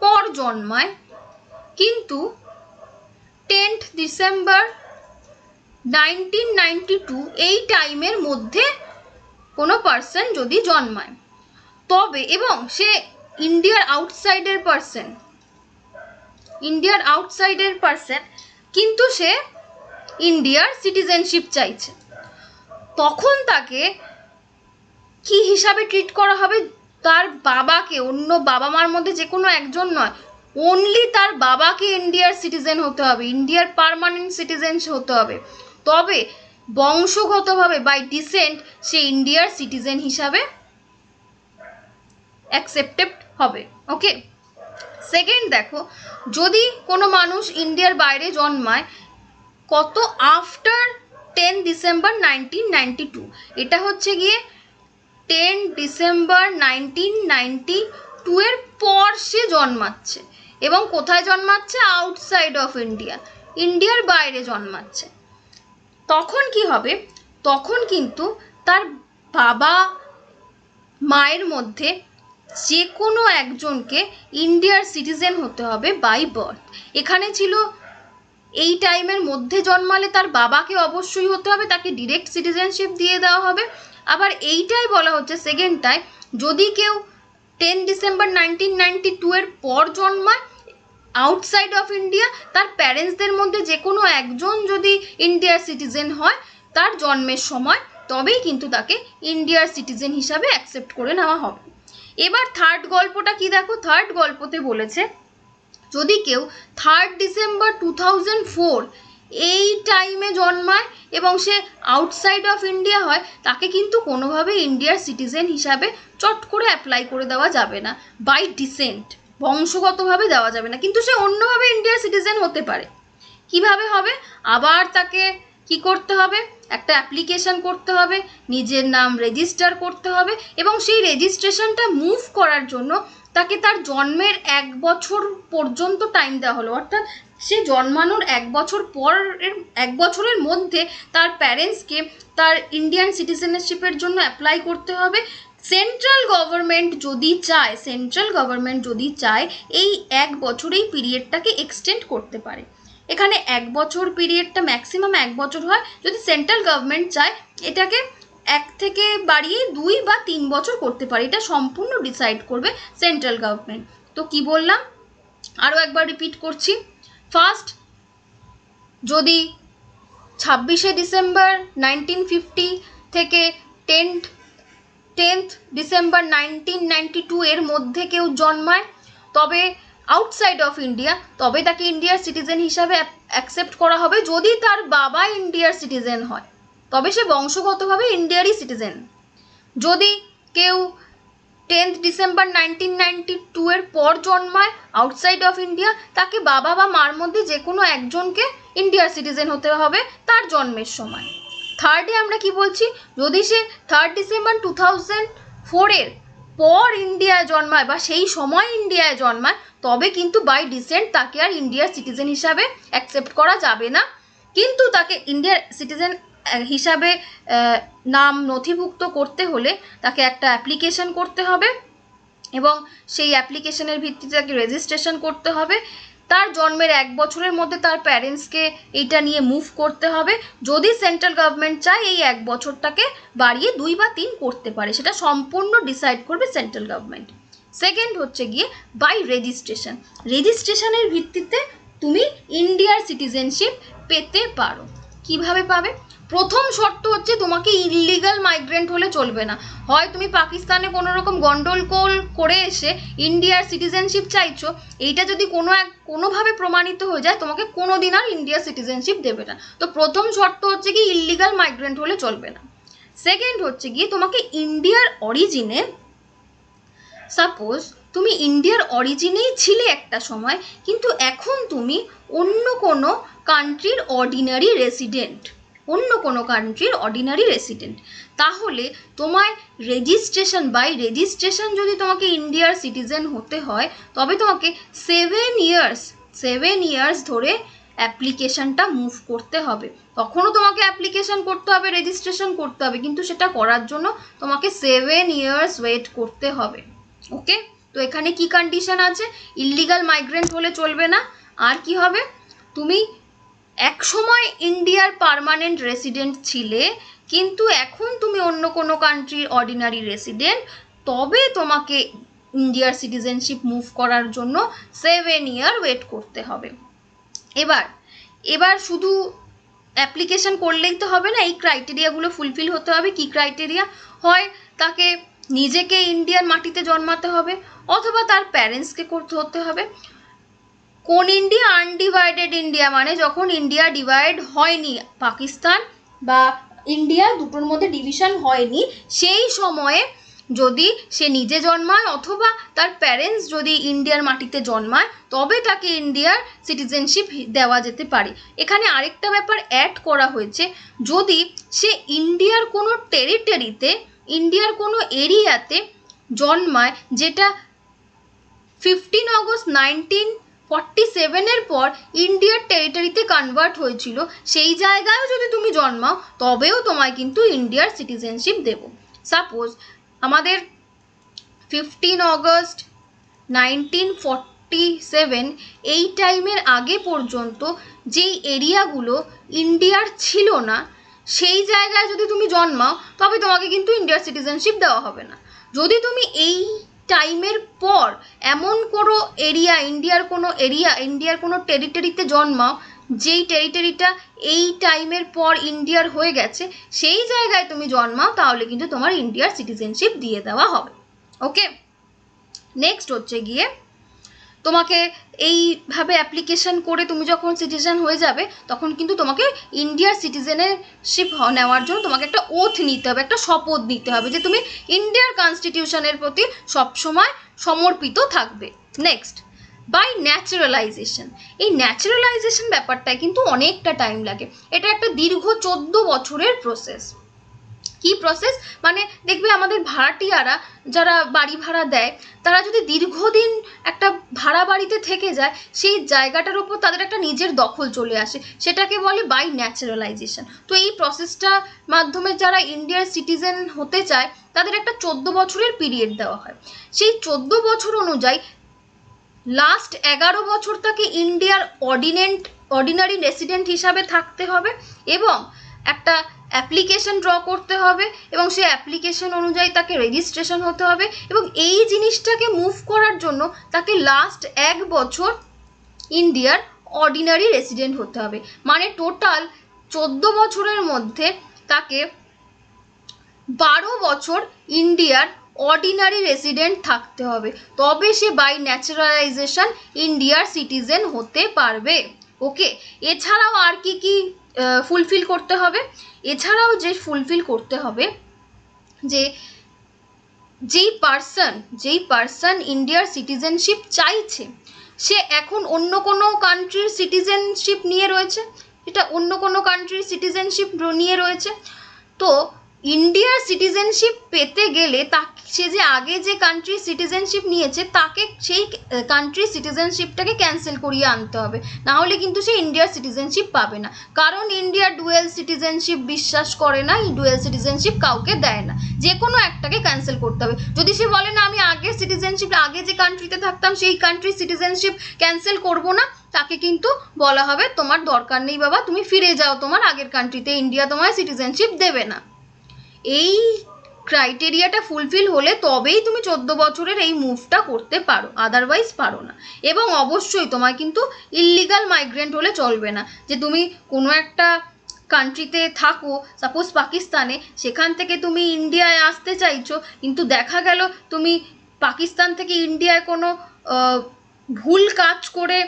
পর জন্মায়, কিন্তু 10 ডিসেম্বর 1992 এই টাইমের মধ্যে কোনো পার্সন যদি জন্মায়, তবে এবং সে ইন্ডিয়ার আউটসাইডের পার্সন, কিন্তু সে ইন্ডিয়ার সিটিজেনশিপ চাইছে, তখন তাকে কি হিসাবে ট্রিট করা হবে, তার বাবাকে, অন্য বাবা মার মধ্যে যে কোনো একজন নয়, অনলি তার বাবাকে ইন্ডিয়ার সিটিজেন হতে হবে, ইন্ডিয়ার পার্মানেন্ট সিটিজেন হতে হবে, তবে বংশগতভাবে বাই ডিসেন্ট সে ইন্ডিয়ার সিটিজেন হিসাবে অ্যাকসেপ্টেড হবে। ওকে, সেকেন্ড দেখো, যদি কোনো মানুষ ইন্ডিয়ার বাইরে জন্মায় কত আফটার 10 ডিসেম্বর 1992, এটা হচ্ছে গিয়ে 10 ডিসেম্বর 1992 টু এর পর সে জন্মাচ্ছে, এবং কোথায় জন্মাচ্ছে? আউটসাইড অফ ইন্ডিয়া, ইন্ডিয়ার বাইরে জন্মাচ্ছে। তখন কি হবে? তখন কিন্তু তার বাবা মায়ের মধ্যে যে কোনো একজনকে ইন্ডিয়ার সিটিজেন হতে হবে বাই বার্থ। এখানে ছিল এই টাইমের মধ্যে জন্মালে তার বাবাকে অবশ্যই হতে হবে, তাকে ডিরেক্ট সিটিজেনশিপ দিয়ে দেওয়া হবে। আবার এইটাই বলা হচ্ছে সেকেন্ডটায়, যদি কেউ 10 ডিসেম্বর 1992 এর পর জন্মায় আউটসাইড অফ ইন্ডিয়া, তার প্যারেন্টসদের মধ্যে যে কোনো একজন যদি ইন্ডিয়ার সিটিজেন হয় তার জন্মের সময়, তবেই কিন্তু তাকে ইন্ডিয়ার সিটিজেন হিসাবে অ্যাকসেপ্ট করে নেওয়া হবে। এবার থার্ড গল্পটা কি দেখো, থার্ড গল্পতে বলেছে যদি কেউ 3 ডিসেম্বর 2004 এই টাইমে জন্মায় এবং সে আউটসাইড অফ ইন্ডিয়া হয়, তাকে কিন্তু কোনোভাবে ইন্ডিয়ার সিটিজেন হিসাবে চট করে অ্যাপ্লাই করে দেওয়া যাবে না, বাই ডিসেন্ট, বংশগতভাবে দেওয়া যাবে না, কিন্তু সে অন্যভাবে ইন্ডিয়ার সিটিজেন হতে পারে। কিভাবে হবে? আবার তাকে কি করতে হবে? একটা অ্যাপ্লিকেশন করতে হবে, নিজের নাম রেজিস্টার করতে হবে, এবং সেই রেজিস্ট্রেশনটা মুভ করার জন্য তাকে তার জন্মের 1 বছর পর্যন্ত টাইম দেওয়া হলো, অর্থাৎ সে জন্মানোর 1 বছর পর 1 বছরের মধ্যে তার প্যারেন্টসকে তার ইন্ডিয়ান সিটিজেনশিপের জন্য অ্যাপ্লাই করতে হবে। সেন্ট্রাল গভর্নমেন্ট যদি চায় এই 1 বছরেই পিরিয়ডটাকে এক্সটেন্ড করতে পারে। এখানে 1 বছর পিরিয়ডটা ম্যাক্সিমাম 1 বছর হয়, যদি সেন্ট্রাল গভর্নমেন্ট চায় এটাকে 1 থেকে বাড়িয়ে 2 বা 3 বছর করতে পারে, এটা সম্পূর্ণ ডিসাইড করবে সেন্ট্রাল গভর্নমেন্ট। তো কি বললাম আরও একবার রিপিট করছি। ফার্স্ট, যদি 26শে ডিসেম্বর 1950 থেকে 10th ডিসেম্বর 1992 এর মধ্যে কেউ জন্মায়, তবে আউটসাইড অফ ইন্ডিয়া, তবে তাকে ইন্ডিয়ার সিটিজেন হিসাবে অ্যাকসেপ্ট করা হবে। যদি তার বাবা ইন্ডিয়ার সিটিজেন হয় তবে সে বংশগতভাবে ইন্ডিয়ারই সিটিজেন। যদি কেউ 10th ডিসেম্বর 1992 এর পর জন্মায় আউটসাইড অফ ইন্ডিয়া, তাকে বাবা বা মার মধ্যে যে কোনো একজনকে ইন্ডিয়ার সিটিজেন হতে হবে তার জন্মের সময়। থার্ডে আমরা কি বলছি? যদি সে 3 ডিসেম্বর 2004 এর পর ইন্ডিয়ায় জন্মায় বা সেই সময় ইন্ডিয়ায় জন্মায়, তবে কিন্তু বাই ডিসেন্ট তাকে আর ইন্ডিয়ার সিটিজেন হিসাবে অ্যাকসেপ্ট করা যাবে না, কিন্তু তাকে ইন্ডিয়ার সিটিজেন হিসাবে নাম নথিভুক্ত করতে হলে তাকে একটা অ্যাপ্লিকেশন করতে হবে, এবং সেই অ্যাপ্লিকেশনের ভিত্তিতে তাকে রেজিস্ট্রেশন করতে হবে। তার জন্মের 1 বছরের মধ্যে তার প্যারেন্টসকে এইটা নিয়ে মুভ করতে হবে। যদি সেন্ট্রাল গভর্নমেন্ট চায় এই 1 বছরটাকে বাড়িয়ে 2 বা 3 করতে পারে, সেটা সম্পূর্ণ ডিসাইড করবে সেন্ট্রাল গভর্নমেন্ট। সেকেন্ড হচ্ছে গিয়ে বাই রেজিস্ট্রেশন। রেজিস্ট্রেশনের ভিত্তিতে তুমি ইন্ডিয়ার সিটিজেনশিপ পেতে পারো। কিভাবে পাবে? প্রথম শর্ত হচ্ছে তোমাকে ইললিগাল মাইগ্রেন্ট হলে চলবে না। হয় তুমি পাকিস্তানে কোনো রকম গন্ডগোল করে এসে ইন্ডিয়ার সিটিজেনশিপ চাইছো, এইটা যদি কোনোভাবে প্রমাণিত হয়ে যায় তোমাকে কোনোদিন আর ইন্ডিয়ার সিটিজেনশিপ দেবে না। তো প্রথম শর্ত হচ্ছে কি ইললিগাল মাইগ্রেন্ট হলে চলবে না। সেকেন্ড হচ্ছে গিয়ে তোমাকে ইন্ডিয়ার অরিজিনে, সাপোজ তুমি ইন্ডিয়ার অরিজিনেই ছিলে একটা সময়, কিন্তু এখন তুমি অন্য কোনো কান্ট্রির অর্ডিনারি রেসিডেন্ট, তাহলে তোমায় বাই রেজিস্ট্রেশন যদি তোমাকে ইন্ডিয়ার সিটিজেন হতে হয়, তবে তোমাকে 7 ইয়ার্স ধরে অ্যাপ্লিকেশনটা মুভ করতে হবে। তখনও তোমাকে অ্যাপ্লিকেশন করতে হবে, রেজিস্ট্রেশন করতে হবে, কিন্তু সেটা করার জন্য তোমাকে 7 ইয়ার্স ওয়েট করতে হবে। ওকে, তো এখানে কি কন্ডিশন আছে? ইললিগাল মাইগ্রেন্ট হলে চলবে না। আর কি হবে? তুমি এক সময় ইন্ডিয়ার পার্মানেন্ট রেসিডেন্ট ছিলে, কিন্তু এখন তুমি অন্য কোনো কান্ট্রির অর্ডিনারি রেসিডেন্ট, তবে তোমাকে ইন্ডিয়ার সিটিজেনশিপ মুভ করার জন্য 7 ইয়ার ওয়েট করতে হবে। এবার শুধু অ্যাপ্লিকেশন করলেই তো হবে না, এই ক্রাইটেরিয়াগুলো ফুলফিল হতে হবে। কি ক্রাইটেরিয়া? হয় তাকে নিজেকে ইন্ডিয়ার মাটিতে জন্মাতে হবে, অথবা তার প্যারেন্টসকে হতে হবে। কোন ইন্ডিয়া? আনডিভাইডেড ইন্ডিয়া, মানে যখন ইন্ডিয়া ডিভাইড হয়নি, পাকিস্তান বা ইন্ডিয়া দুটোর মধ্যে ডিভিশন হয়নি, সেই সময়ে যদি সে নিজে জন্মায় অথবা তার প্যারেন্টস যদি ইন্ডিয়ার মাটিতে জন্মায়, তবে তাকে ইন্ডিয়ার সিটিজেনশিপ দেওয়া যেতে পারে। এখানে আরেকটা ব্যাপার অ্যাড করা হয়েছে, যদি সে ইন্ডিয়ার কোনো টেরিটরিতে, ইন্ডিয়ার কোনো এরিয়াতে জন্মায় যেটা 15 আগস্ট 1947 পর ইন্ডিয়ার টেরিটরিতে কনভার্ট হয়েছিল, সেই জায়গায় যদি তুমি জন্মাও তবেও তোমায় কিন্তু ইন্ডিয়ার সিটিজেনশিপ দেব। সাপোজ আমাদের 15 আগস্ট 1947 এই টাইমের আগে পর্যন্ত যেই এরিয়াগুলো ইন্ডিয়ার ছিল না, সেই জায়গায় যদি তুমি জন্মাও তবে তোমাকে কিন্তু ইন্ডিয়ার সিটিজেনশিপ দেওয়া হবে না। যদি তুমি এই টাইমের পর এমন কোনো এরিয়া, ইন্ডিয়ার কোনো টেরিটরিতে জন্মাও যেই টেরিটরিটা এই টাইমের পর ইন্ডিয়ার হয়ে গেছে, সেই জায়গায় তুমি জন্মাও, তাহলে কিন্তু তোমার ইন্ডিয়ার সিটিজেনশিপ দিয়ে দেওয়া হবে। ওকে, নেক্সট হচ্ছে গিয়ে তোমাকে এইভাবে অ্যাপ্লিকেশন করে তুমি যখন সিটিজেন হয়ে যাবে তখন কিন্তু তোমাকে ইন্ডিয়ার সিটিজেনশিপ নেওয়ার জন্য তোমাকে একটা ওথ নিতে হবে, একটা শপথ নিতে হবে যে তুমি ইন্ডিয়ার কনস্টিটিউশনের প্রতি সবসময় সমর্পিত থাকবে। Next, by naturalisation. এই ন্যাচারালাইজেশন ব্যাপারটায় কিন্তু অনেকটা টাইম লাগে। এটা একটা দীর্ঘ 14 বছরের প্রসেস। কি প্রসেস মানে, দেখবে আমাদের ভাড়াটিয়ারা যারা বাড়ি ভাড়া দেয়, তারা যদি দীর্ঘদিন একটা ভাড়া বাড়িতে থেকে যায়, সেই জায়গাটার উপর তাদের একটা নিজের দখল চলে আসে, সেটাকে বলে বাই ন্যাচারালাইজেশন। তো এই প্রসেসটা মাধ্যমে যারা ইন্ডিয়ার সিটিজেন হতে চায় তাদের একটা 14 বছরের পিরিয়ড দেওয়া হয়। সেই 14 বছর অনুযায়ী লাস্ট 11 বছর তাকে ইন্ডিয়ার অর্ডিনারি রেসিডেন্ট হিসাবে থাকতে হবে এবং একটা অ্যাপ্লিকেশন ড্র করতে হবে এবং সেই অ্যাপ্লিকেশন অনুযায়ী তাকে রেজিস্ট্রেশন হতে হবে এবং এই জিনিসটাকে মুভ করার জন্য তাকে লাস্ট 1 বছর ইন্ডিয়ার অর্ডিনারি রেসিডেন্ট হতে হবে। মানে টোটাল 14 বছরের মধ্যে তাকে 12 বছর ইন্ডিয়ার অর্ডিনারি রেসিডেন্ট থাকতে হবে, তবে সে বাই ন্যাচারালাইজেশন ইন্ডিয়ার সিটিজেন হতে পারবে। ওকে, এছাড়াও আর কি কি ফুলফিল করতে হবে? এছাড়াও যে ফুলফিল করতে হবে যে যেই পার্সন ইন্ডিয়ার সিটিজেনশিপ চাইছে সে এখন অন্য কোনো কান্ট্রির সিটিজেনশিপ নিয়ে রয়েছে, তো ইন্ডিয়ার সিটিজেনশিপ পেতে গেলে সে যে আগে যে কান্ট্রির সিটিজেনশিপ নিয়েছে তাকে সেই কান্ট্রির সিটিজেনশিপটাকে ক্যান্সেল করিয়ে আনতে হবে, না হলে কিন্তু সে ইন্ডিয়ার সিটিজেনশিপ পাবে না। কারণ ইন্ডিয়া ডুয়েল সিটিজেনশিপ বিশ্বাস করে না, ডুয়েল সিটিজেনশিপ কাউকে দেয় না, যে কোনো একটাকে ক্যান্সেল করতে হবে। যদি সে বলে না আমি আগে যে কান্ট্রিতে থাকতাম সেই কান্ট্রির সিটিজেনশিপ ক্যান্সেল করব না, তাকে কিন্তু বলা হবে তোমার দরকার নেই বাবা, তুমি ফিরে যাও তোমার আগের কান্ট্রিতে, ইন্ডিয়া তোমায় সিটিজেনশিপ দেবে না। এই ক্রাইটেরিয়াটা ফুলফিল হলে তবেই তুমি 14 বছরের এই মুভটা করতে পারো, আদারওয়াইজ পারো না। এবং অবশ্যই তোমায় কিন্তু ইললিগাল মাইগ্রেন্ট হলে চলবে না, যে তুমি কোনো একটা কান্ট্রিতে থাকো, সাপোজ পাকিস্তানে, সেখান থেকে তুমি ইন্ডিয়ায় আসতে চাইছো, কিন্তু দেখা গেল তুমি পাকিস্তান থেকে ইন্ডিয়ায় কোনো ভুল কাজ করে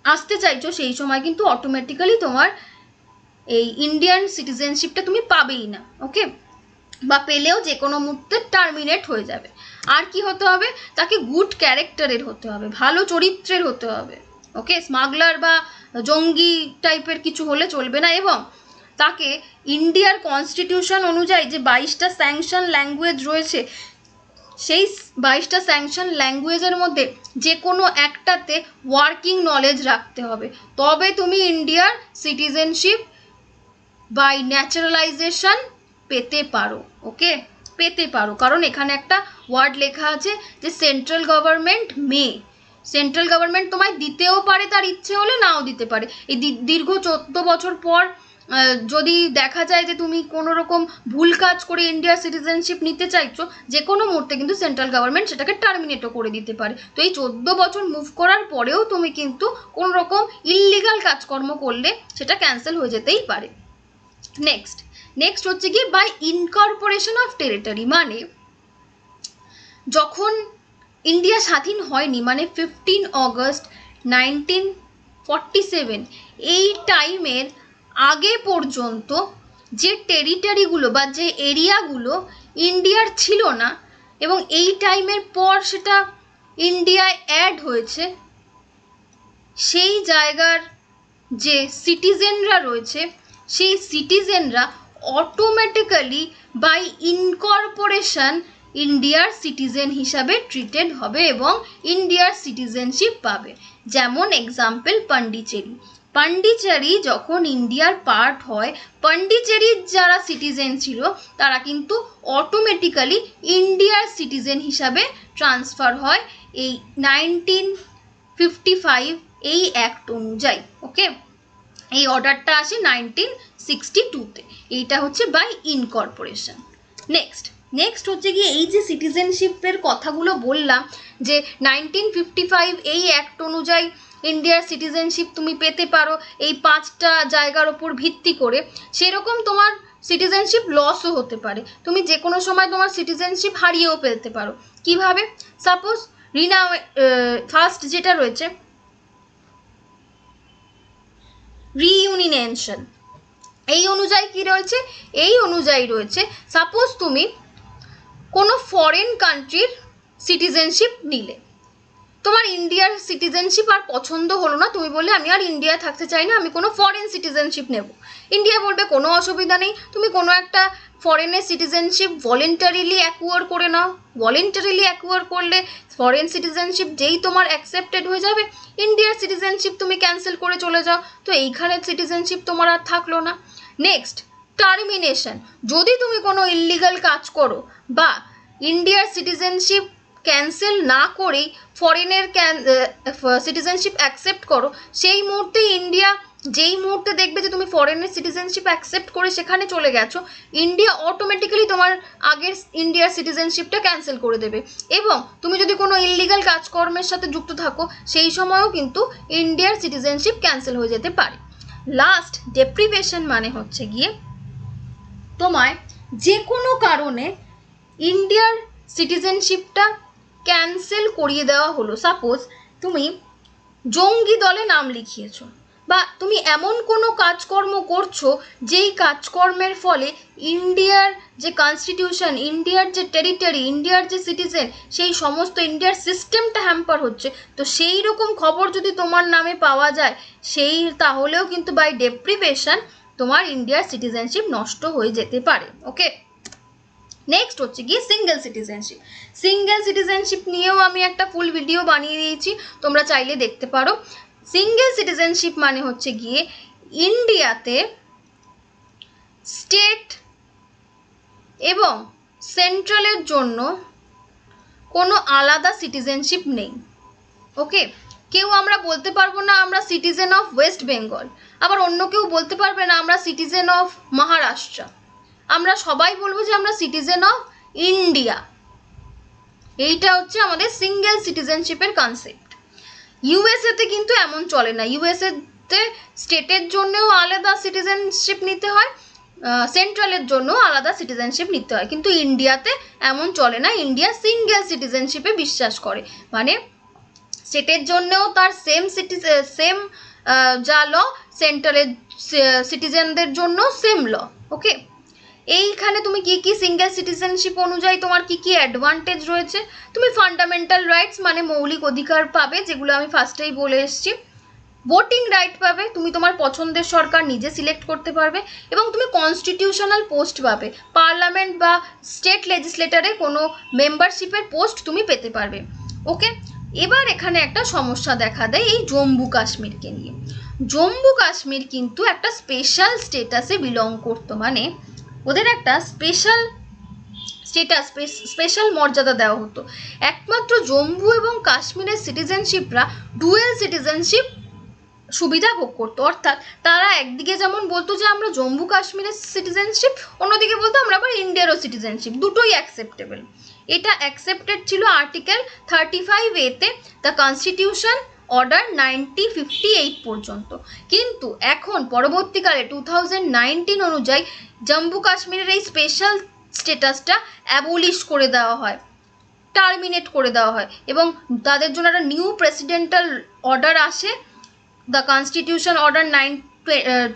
আসতে চাইছো, সেই সময় কিন্তু অটোমেটিক্যালি তোমার এই ইন্ডিয়ান সিটিজেনশিপটা তুমি পাবেই না। ওকে, বা পেলেও যে কোনো মুহূর্তে টার্মিনেট হয়ে যাবে। আর কি হতে হবে? তাকে গুড ক্যারেক্টারের হতে হবে, ভালো চরিত্রের হতে হবে। ওকে, স্মাগলার বা জঙ্গি টাইপের কিছু হলে চলবে না। এবং তাকে ইন্ডিয়ার কনস্টিটিউশন অনুযায়ী যে 22টা স্যাংশন ল্যাঙ্গুয়েজ রয়েছে, সেই 22টা স্যাংশন ল্যাঙ্গুয়েজের মধ্যে যে কোনো একটাতে ওয়ার্কিং নলেজ রাখতে হবে, তবে তুমি ইন্ডিয়ার সিটিজেনশিপ বাই ন্যাচারালাইজেশন পেতে পারো। ওকে, পেতে পারো, কারণ এখানে একটা ওয়ার্ড লেখা আছে যে সেন্ট্রাল গভর্নমেন্ট তোমায় দিতেও পারে, তার ইচ্ছে হলে নাও দিতে পারে। এই দীর্ঘ 14 বছর পর যদি দেখা যায় যে তুমি কোনো রকম ভুল কাজ করে ইন্ডিয়ার সিটিজেনশিপ নিতে চাইছো, যে কোনো মুহূর্তে কিন্তু সেন্ট্রাল গভর্নমেন্ট সেটাকে টার্মিনেটও করে দিতে পারে। তো এই 14 বছর মুভ করার পরেও তুমি কিন্তু কোনো রকম ইললিগাল কাজকর্ম করলে সেটা ক্যান্সেল হয়ে যেতেই পারে। নেক্সট হচ্ছে কি বাই ইনকর্পোরেশন অফ টেরিটরি। মানে যখন ইন্ডিয়া স্বাধীন হয়নি, মানে 15 আগস্ট 1947 এই টাইমের আগে পর্যন্ত যে টেরিটরিগুলো বা যে এরিয়াগুলো ইন্ডিয়ার ছিল না এবং এই টাইমের পর সেটা ইন্ডিয়ায় অ্যাড হয়েছে, সেই জায়গার যে সিটিজেনরা রয়েছে, সেই সিটিজেনরা অটোমেটিক্যালি বাই ইনকর্পোরেশন ইন্ডিয়ার সিটিজেন হিসাবে ট্রিটেড হবে এবং ইন্ডিয়ার সিটিজেনশিপ পাবে। যেমন এক্সাম্পল পন্ডিচেরি। পন্ডিচেরি যখন ইন্ডিয়ার পার্ট হয়, পন্ডিচেরির যারা সিটিজেন ছিল তারা কিন্তু অটোমেটিক্যালি ইন্ডিয়ার সিটিজেন হিসাবে ট্রান্সফার হয় এই 1955 এই অ্যাক্ট অনুযায়ী। ওকে, এই অর্ডারটা আসে 1962-তে। এইটা হচ্ছে বাই ইনকর্পোরেশন। নেক্সট হচ্ছে গিয়ে এই যে সিটিজেনশিপের কথাগুলো বললাম যে 1955 এই অ্যাক্ট অনুযায়ী ইন্ডিয়ার সিটিজেনশিপ তুমি পেতে পারো এই 5টা জায়গার ওপর ভিত্তি করে, সেরকম তোমার সিটিজেনশিপ লসও হতে পারে। তুমি যে কোনো সময় তোমার সিটিজেনশিপ হারিয়েও ফেলতে পারো। কিভাবে? সাপোজ ফার্স্ট যেটা রয়েছে রিইউনিয়নেশন, এই অনুযায়ী কি রয়েছে? এই অনুযায়ী রয়েছে সাপোজ তুমি কোনো ফরেন কান্ট্রির সিটিজেনশিপ নিলে, তোমার ইন্ডিয়ার সিটিজেনশিপ আর পছন্দ হলো না, তুমি বললে আমি আর ইন্ডিয়ায় থাকতে চাই না, আমি কোনো ফরেন সিটিজেনশিপ নেব। ইন্ডিয়া বলবে কোনো অসুবিধা নেই, তুমি কোনো একটা ফরেনের সিটিজেনশিপ ভলেন্টারিলি অ্যাকোয়ার করে নাও। ভলেন্টারিলি অ্যাকোয়ার করলে ফরেন সিটিজেনশিপ যেই তোমার অ্যাকসেপ্টেড হয়ে যাবে, ইন্ডিয়ার সিটিজেনশিপ তুমি ক্যান্সেল করে চলে যাও, তো এইখানে সিটিজেনশিপ তোমার আর থাকলো না। Next, termination. যদি তুমি কোনো ইল্লিগাল কাজ করো বা ইন্ডিয়ার সিটিজেনশিপ ক্যান্সেল না করেই ফরেনের সিটিজেনশিপ অ্যাকসেপ্ট করো, সেই মুহূর্তে ইন্ডিয়া যেই মুহূর্তে দেখবে যে তুমি ফরেনের সিটিজেনশিপ অ্যাকসেপ্ট করে সেখানে চলে গেছো, ইন্ডিয়া অটোমেটিক্যালি তোমার আগের ইন্ডিয়ার সিটিজেনশিপটা ক্যান্সেল করে দেবে। এবং তুমি যদি কোনো ইল্লিগাল কাজকর্মের সাথে যুক্ত থাকো, সেই সময়ও কিন্তু ইন্ডিয়ার সিটিজেনশিপ ক্যান্সেল হয়ে যেতে পারে। লাস্ট, ডেপ্রিভেশন মানে হচ্ছে গিয়ে তোমায় যে কোনো কারণে ইন্ডিয়ার সিটিজেনশিপটা ক্যান্সেল করিয়ে দেওয়া হলো। সাপোজ তুমি জঙ্গি দলে নাম লিখিয়েছো বা তুমি এমন কোনো কাজকর্ম করছো যেই কাজকর্মের ফলে ইন্ডিয়ার যে কনস্টিটিউশন, ইন্ডিয়ার যে টেরিটরি, ইন্ডিয়ার যে সিটিজেন, সেই সমস্ত ইন্ডিয়ার সিস্টেমটা হ্যাম্পার হচ্ছে, তো সেই রকম খবর যদি তোমার নামে পাওয়া যায়, তাহলেও কিন্তু বাই ডেপ্রিভেশন তোমার ইন্ডিয়ার সিটিজেনশিপ নষ্ট হয়ে যেতে পারে। ওকে, নেক্সট হচ্ছে গিয়ে সিঙ্গেল সিটিজেনশিপ। সিঙ্গেল সিটিজেনশিপ নিয়েও আমি একটা ফুল ভিডিও বানিয়ে দিয়েছি, তোমরা চাইলে দেখতে পারো। সিঙ্গেল সিটিজেনশিপ মানে হচ্ছে গিয়ে ইন্ডিয়াতে স্টেট এবং সেন্ট্রালের জন্য কোনো আলাদা সিটিজেনশিপ নেই। ওকে, কেউ আমরা বলতে পারবো না আমরা সিটিজেন অফ ওয়েস্ট বেঙ্গল, আবার অন্য কেউ বলতে পারবে না আমরা সিটিজেন অফ মহারাষ্ট্র। আমরা সবাই বলবো যে আমরা সিটিজেন অফ ইন্ডিয়া। এইটা হচ্ছে আমাদের সিঙ্গেল সিটিজেনশিপের কনসেপ্ট। ইউএসএতে কিন্তু এমন চলে না। ইউএসএতে স্টেটের জন্যও আলাদা সিটিজেনশিপ নিতে হয়, সেন্ট্রালের জন্য আলাদা সিটিজেনশিপ নিতে হয়, কিন্তু ইন্ডিয়াতে এমন চলে না। ইন্ডিয়া সিঙ্গেল সিটিজেনশিপে বিশ্বাস করে, মানে স্টেটের জন্যও তার সেম যা ল, সেন্ট্রালের সিটিজেনদের জন্য সেম ল। ওকে, এইখানে তুমি কি কি সিঙ্গেল সিটিজেনশিপ অনুযায়ী তোমার কি কি অ্যাডভান্টেজ রয়েছে, তুমি ফান্ডামেন্টাল রাইটস মানে মৌলিক অধিকার পাবে, যেগুলো আমি ফার্স্টেই বলে এসেছি। ভোটিং রাইট পাবে, তুমি তোমার পছন্দের সরকার নিজে সিলেক্ট করতে পারবে, এবং তুমি কনস্টিটিউশনাল পোস্ট পাবে, পার্লামেন্ট বা স্টেট লেজিসলেটরে কোনো মেম্বারশিপের পোস্ট তুমি পেতে পারবে। ওকে, এবার এখানে একটা সমস্যা দেখা দেয় এই জম্মু কাশ্মীরকে নিয়ে। জম্মু কাশ্মীর কিন্তু একটা স্পেশাল স্টেটাসে বিলং করতো, মানে ওদের একটা স্পেশাল স্টেটাস, স্পেশাল মর্যাদা দেওয়া হতো। একমাত্র জম্মু এবং কাশ্মীরের সিটিজেনশিপরা ডুয়েল সিটিজেনশিপ সুবিধা ভোগ করতো, অর্থাৎ তারা একদিকে যেমন বলতো যে আমরা জম্মু কাশ্মীরের সিটিজেনশিপ, অন্যদিকে বলতো আমরা আবার ইন্ডিয়ারও সিটিজেনশিপ, দুটোই অ্যাকসেপ্টেবল। এটা অ্যাকসেপ্টেড ছিল আর্টিকেল 35A-তে, দ্য কনস্টিটিউশন অর্ডার 1958 পর্যন্ত। কিন্তু এখন পরবর্তীকালে 2019 অনুযায়ী জম্মু কাশ্মীরের এই স্পেশাল স্টেটাসটা অ্যাবলিশ করে দেওয়া হয়, টার্মিনেট করে দেওয়া হয়, এবং তাদের জন্য একটা নিউ প্রেসিডেন্টাল অর্ডার আসে, দ্য কনস্টিটিউশন অর্ডার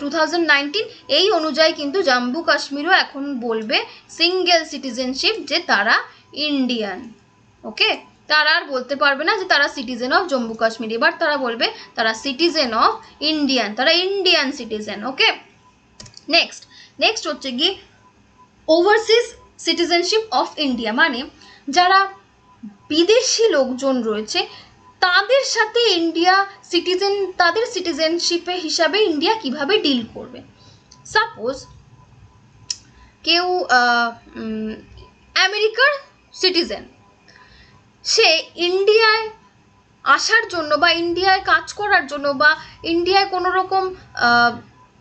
2019। এই অনুযায়ী কিন্তু জম্মু কাশ্মীরও এখন বলবে সিঙ্গেল সিটিজেনশিপ যে তারা ইন্ডিয়ান। ওকে, তারা আর বলতে পারবে না যে তারা সিটিজেন অফ জম্মু কাশ্মীর, এবার তারা বলবে তারা সিটিজেন অফ ইন্ডিয়ান, তারা ইন্ডিয়ান সিটিজেন। ওকে, নেক্সট হচ্ছে গিয়ে ওভারসিজ সিটিজেনশিপ অফ ইন্ডিয়া, মানে যারা বিদেশি লোকজন রয়েছে তাদের সাথে ইন্ডিয়া তাদের সিটিজেনশিপে হিসাবে ইন্ডিয়া কিভাবে ডিল করবে। সাপোজ কেউ আমেরিকার সিটিজেন, সে ইন্ডিয়ায় আসার জন্য বা ইন্ডিয়ায় কাজ করার জন্য বা ইন্ডিয়ায় কোনো রকম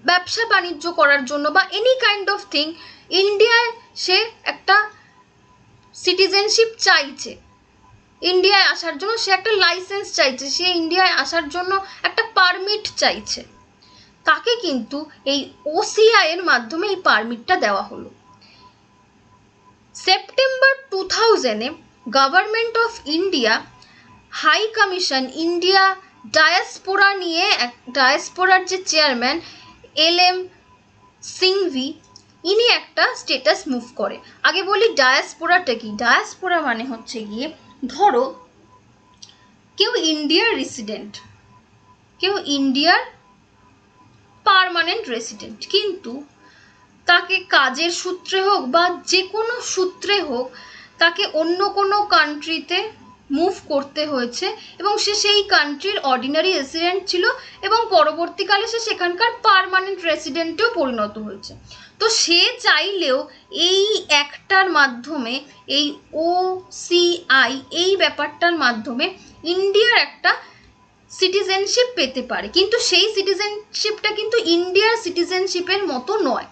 ব্যবসা বাণিজ্য করার জন্য বা এনি কাইন্ড অফ থিং ইন্ডিয়ায় সে একটা সিটিজেনশিপ চাইছে, ইন্ডিয়ায় আসার জন্য সে একটা লাইসেন্স চাইছে, সে ইন্ডিয়ায় আসার জন্য একটা পারমিট চাইছে, তাকে কিন্তু এই ওসিআই এর মাধ্যমে এই পারমিটটা দেওয়া হলো। সেপ্টেম্বর 2000-এ government of India high commission India diaspora নিয়ে, ডায়াসপোরার যে চেয়ারম্যান LM সিংভি, ইনি একটা স্টেটাস মুভ করে। আগে বলি ডায়াসপোরাটা কি। ডায়াসপোরা মানে হচ্ছে গিয়ে, ধরো কেউ ইন্ডিয়ার রেসিডেন্ট, কেউ ইন্ডিয়ার পার্মানেন্ট রেসিডেন্ট, কিন্তু তাকে কাজের সূত্রে হোক বা যে কোনো সূত্রে হোক তাকে অন্য কোনো কান্ট্রিতে মুভ করতে হয়েছে এবং সে সেই কান্ট্রির অর্ডিনারি রেসিডেন্ট ছিল এবং পরবর্তীকালে সে সেখানকার পার্মানেন্ট রেসিডেন্টেও পরিণত হয়েছে। তো সে চাইলেও এই অ্যাক্টটার মাধ্যমে, এই OCI এই ব্যাপারটার মাধ্যমে ইন্ডিয়ার একটা সিটিজেনশিপ পেতে পারে, কিন্তু সেই সিটিজেনশিপটা কিন্তু ইন্ডিয়ার সিটিজেনশিপের মতো নয়,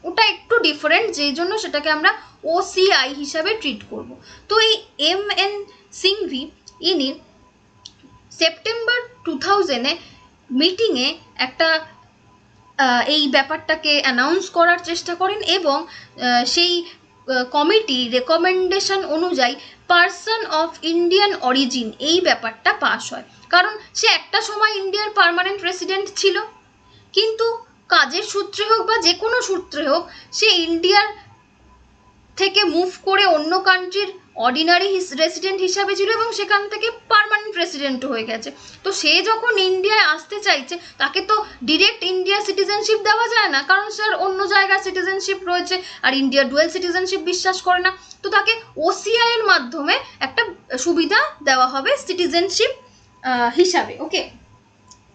ওটা একটু ডিফারেন্ট, যেই জন্য সেটাকে আমরা OCI হিসাবে ট্রিট করব। তো এই MN সিংভি ইনি সেপ্টেম্বর 2000-এ মিটিংয়ে একটা এই ব্যাপারটাকে অ্যানাউন্স করার চেষ্টা করেন এবং সেই কমিটি রেকমেন্ডেশন অনুযায়ী পার্সন অফ ইন্ডিয়ান অরিজিন এই ব্যাপারটা পাস হয়। কারণ সে একটা সময় ইন্ডিয়ার পার্মানেন্ট রেসিডেন্ট ছিল, কিন্তু কাজের সূত্রে হোক বা যে কোনো সূত্রে হোক সে ইন্ডিয়ার থেকে মুভ করে অন্য কান্ট্রির অর্ডিনারি রেসিডেন্ট হিসাবে ছিল এবং সেখান থেকে পার্মানেন্ট রেসিডেন্টও হয়ে গেছে। তো সে যখন ইন্ডিয়ায় আসতে চাইছে তাকে তো ডিরেক্ট ইন্ডিয়া সিটিজেনশিপ দেওয়া যায় না, কারণ স্যার অন্য জায়গায় সিটিজেনশিপ রয়েছে আর ইন্ডিয়া ডুয়েল সিটিজেনশিপ বিশ্বাস করে না। তো তাকে OCI এর মাধ্যমে একটা সুবিধা দেওয়া হবে সিটিজেনশিপ হিসাবে। ওকে,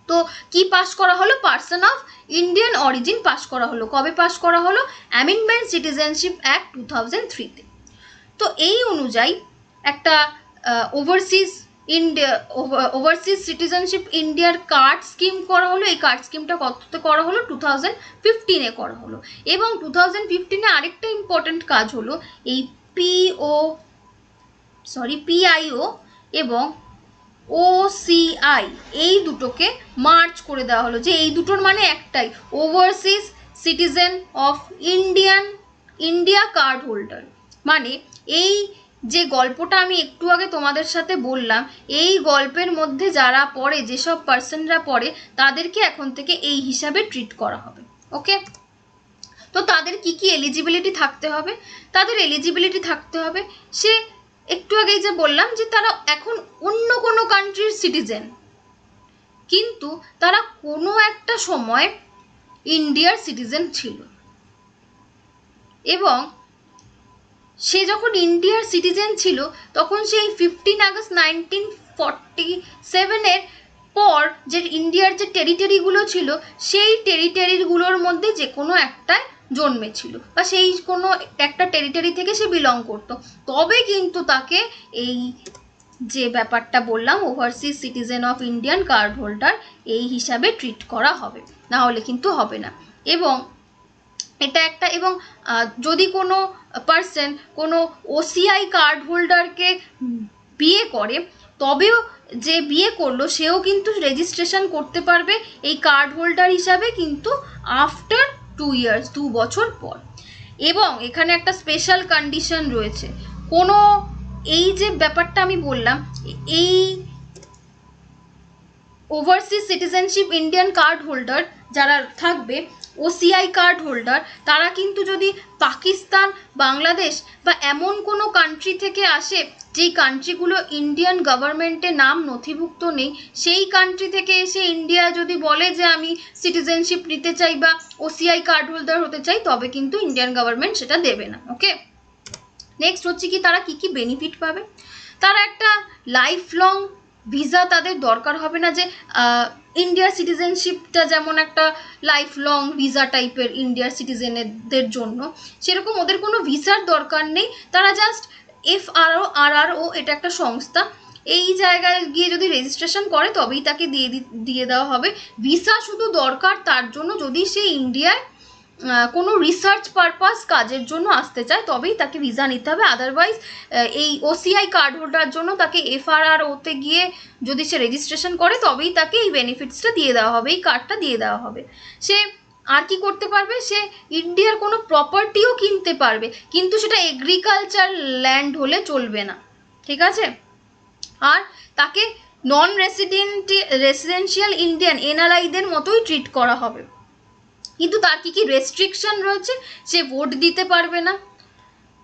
তো কি পাস করা হলো? Person of Indian origin pass করা হলো। কবে পাস করা হলো? অ্যামেন্ডমেন্ট সিটিজেনশিপ অ্যাক্ট 2003-তে। তো এই অনুযায়ী একটা ওভারসিজ সিটিজেনশিপ ইন্ডিয়ার কার্ড স্কিম করা হলো। এই কার্ড স্কিমটা কততে করা হলো? 2015-এ করা হলো। এবং 2015-এ আরেকটা ইম্পর্টেন্ট কাজ হলো, এই PIO এবং OCI এই দুটোকে মার্চ করে দেওয়া হলো, যে এই দুটোর মানে একটাই, overseas citizen of India card holder. মানে এই যে গল্পটা আমি একটু আগে তোমাদের সাথে বললাম, এই গল্পের মধ্যে যারা পড়ে, যেসব পার্সনরা পড়ে, তাদেরকে এখন থেকে এই হিসাবে ট্রিট করা হবে। ওকে, তো তাদের কি কি এলিজিবিলিটি থাকতে হবে? তাদের এলিজিবিলিটি থাকতে হবে, সে একটু আগেই যে বললাম যে তারা এখন অন্য কোনো কান্ট্রির সিটিজেন, কিন্তু তারা কোনো একটা সময় ইন্ডিয়ার সিটিজেন ছিল এবং সে যখন ইন্ডিয়ার সিটিজেন ছিল তখন সেই 15 আগস্ট 1947-এর পর যে ইন্ডিয়ার যে টেরিটরিগুলো ছিল সেই টেরিটরিগুলোর মধ্যে যে কোনো একটায় জন্মেছিল বা সেই কোনো একটা টেরিটরি থেকে সে বিলং করতো, তবে কিন্তু তাকে এই যে ব্যাপারটা বললাম overseas citizen of Indian card holder এই হিসাবে ট্রিট করা হবে, না হলে কিন্তু হবে না। এবং এটা একটা, এবং যদি কোনো পার্সন কোনো OCI কার্ড হোল্ডারকে বিয়ে করে, তবেও যে বিয়ে করলো সেও কিন্তু রেজিস্ট্রেশন করতে পারবে এই কার্ড হোল্ডার হিসাবে, কিন্তু আফটার 2 ইয়ার্স, 2 বছর পর। এবং এখানে একটা স্পেশাল কন্ডিশন রয়েছে, কোনো এই যে ব্যাপারটা আমি বললাম, এই overseas citizenship Indian card holder যারা থাকবে, OCI কার্ড হোল্ডার, তারা কিন্তু যদি পাকিস্তান, বাংলাদেশ বা এমন কোনো কান্ট্রি থেকে আসে যেই কান্ট্রিগুলো ইন্ডিয়ান গভর্নমেন্টের নাম নথিভুক্ত নেই, সেই কান্ট্রি থেকে এসে ইন্ডিয়া যদি বলে যে আমি সিটিজেনশিপ নিতে চাই বা OCI কার্ড হোল্ডার হতে চাই, তবে কিন্তু ইন্ডিয়ান গভর্নমেন্ট সেটা দেবে না। ওকে, নেক্সট হচ্ছে কি তারা কি কি বেনিফিট পাবে। তারা একটা লাইফ লং ভিসা তাদের দরকার হবে না, যে ইন্ডিয়ার সিটিজেনশিপটা যেমন একটা লাইফ লং ভিসা টাইপের ইন্ডিয়ার সিটিজেনদের জন্য, সেরকম ওদের কোনো ভিসার দরকার নেই। তারা জাস্ট FRO এটা একটা সংস্থা, এই জায়গায় গিয়ে যদি রেজিস্ট্রেশন করে তবেই তাকে দিয়ে দেওয়া হবে। ভিসা শুধু দরকার তার জন্য যদি সে ইন্ডিয়ায় কোনো রিসার্চ পারপাস কাজের জন্য আসতে চায়, তবেই তাকে ভিসা নিতে হবে। আদারওয়াইজ এই OCI কার্ড হোল্ডার জন্য তাকে FROতে গিয়ে যদি সে রেজিস্ট্রেশন করে তবেই তাকে এই বেনিফিটসটা দিয়ে দেওয়া হবে, এই কার্ডটা দিয়ে দেওয়া হবে। সে আর কি করতে পারবে, সে ইন্ডিয়ার কোনো প্রপার্টিও কিনতে পারবে, কিন্তু সেটা এগ্রিকালচার ল্যান্ড হলে চলবে না, ঠিক আছে। আর তাকে নন রেসিডেন্সিয়াল ইন্ডিয়ান NRIদের মতোই ট্রিট করা হবে। কিন্তু তার কি কি রেস্ট্রিকশন রয়েছে, সে ভোট দিতে পারবে না,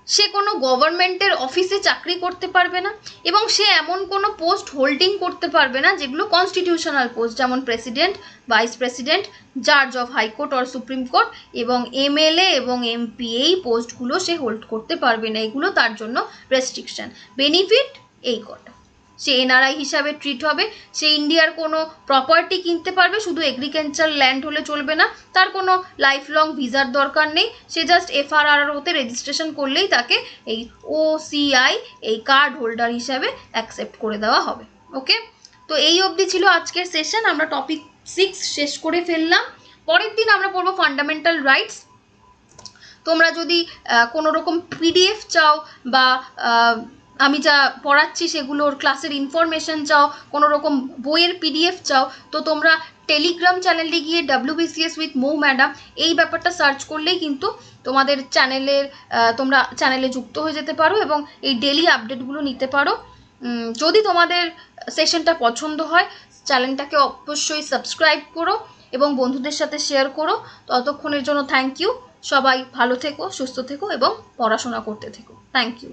সে কোনো গভর্নমেন্টের অফিসে চাকরি করতে পারবে না, এবং সে এমন কোনো পোস্ট হোল্ডিং করতে পারবে না যেগুলো কনস্টিটিউশনাল পোস্ট, যেমন প্রেসিডেন্ট, ভাইস প্রেসিডেন্ট, জাজ of high court or supreme court এবং MLA এবং MP, এই পোস্টগুলো সে হোল্ড করতে পারবে না। এগুলো তার জন্য রেস্ট্রিকশন। বেনিফিট এই কটা, সে NRI হিসাবে ট্রিট হবে, সে ইন্ডিয়ার কোনো প্রপার্টি কিনতে পারবে, শুধু এগ্রিকালচার ল্যান্ড হলে চলবে না, তার কোনো লাইফ লং ভিসার দরকার নেই, সে জাস্ট FROতে রেজিস্ট্রেশন করলেই তাকে এই OCI এই কার্ড হোল্ডার হিসাবে অ্যাকসেপ্ট করে দেওয়া হবে। ওকে, তো এই অবধি ছিল আজকের সেশন, আমরা টপিক 6 শেষ করে ফেললাম। পরের দিন আমরা পড়বো ফান্ডামেন্টাল রাইটস। তোমরা যদি কোনো রকম PDF চাও বা আমি যা পড়াচ্ছি সেগুলোর ক্লাসের ইনফরমেশন চাও, কোনো রকম বইয়ের PDF চাও, তো তোমরা টেলিগ্রাম চ্যানেলে গিয়ে WBCS উইথ মৌ ম্যাডাম এই ব্যাপারটা সার্চ করলেই কিন্তু তোমাদের তোমরা চ্যানেলে যুক্ত হয়ে যেতে পারো এবং এই ডেলি আপডেটগুলো নিতে পারো। যদি তোমাদের সেশনটা পছন্দ হয় চ্যানেলটাকে অবশ্যই সাবস্ক্রাইব করো এবং বন্ধুদের সাথে শেয়ার করো। ততক্ষণের জন্য থ্যাংক ইউ। সবাই ভালো থেকো, সুস্থ থেকো এবং পড়াশোনা করতে থেকো। Thank you.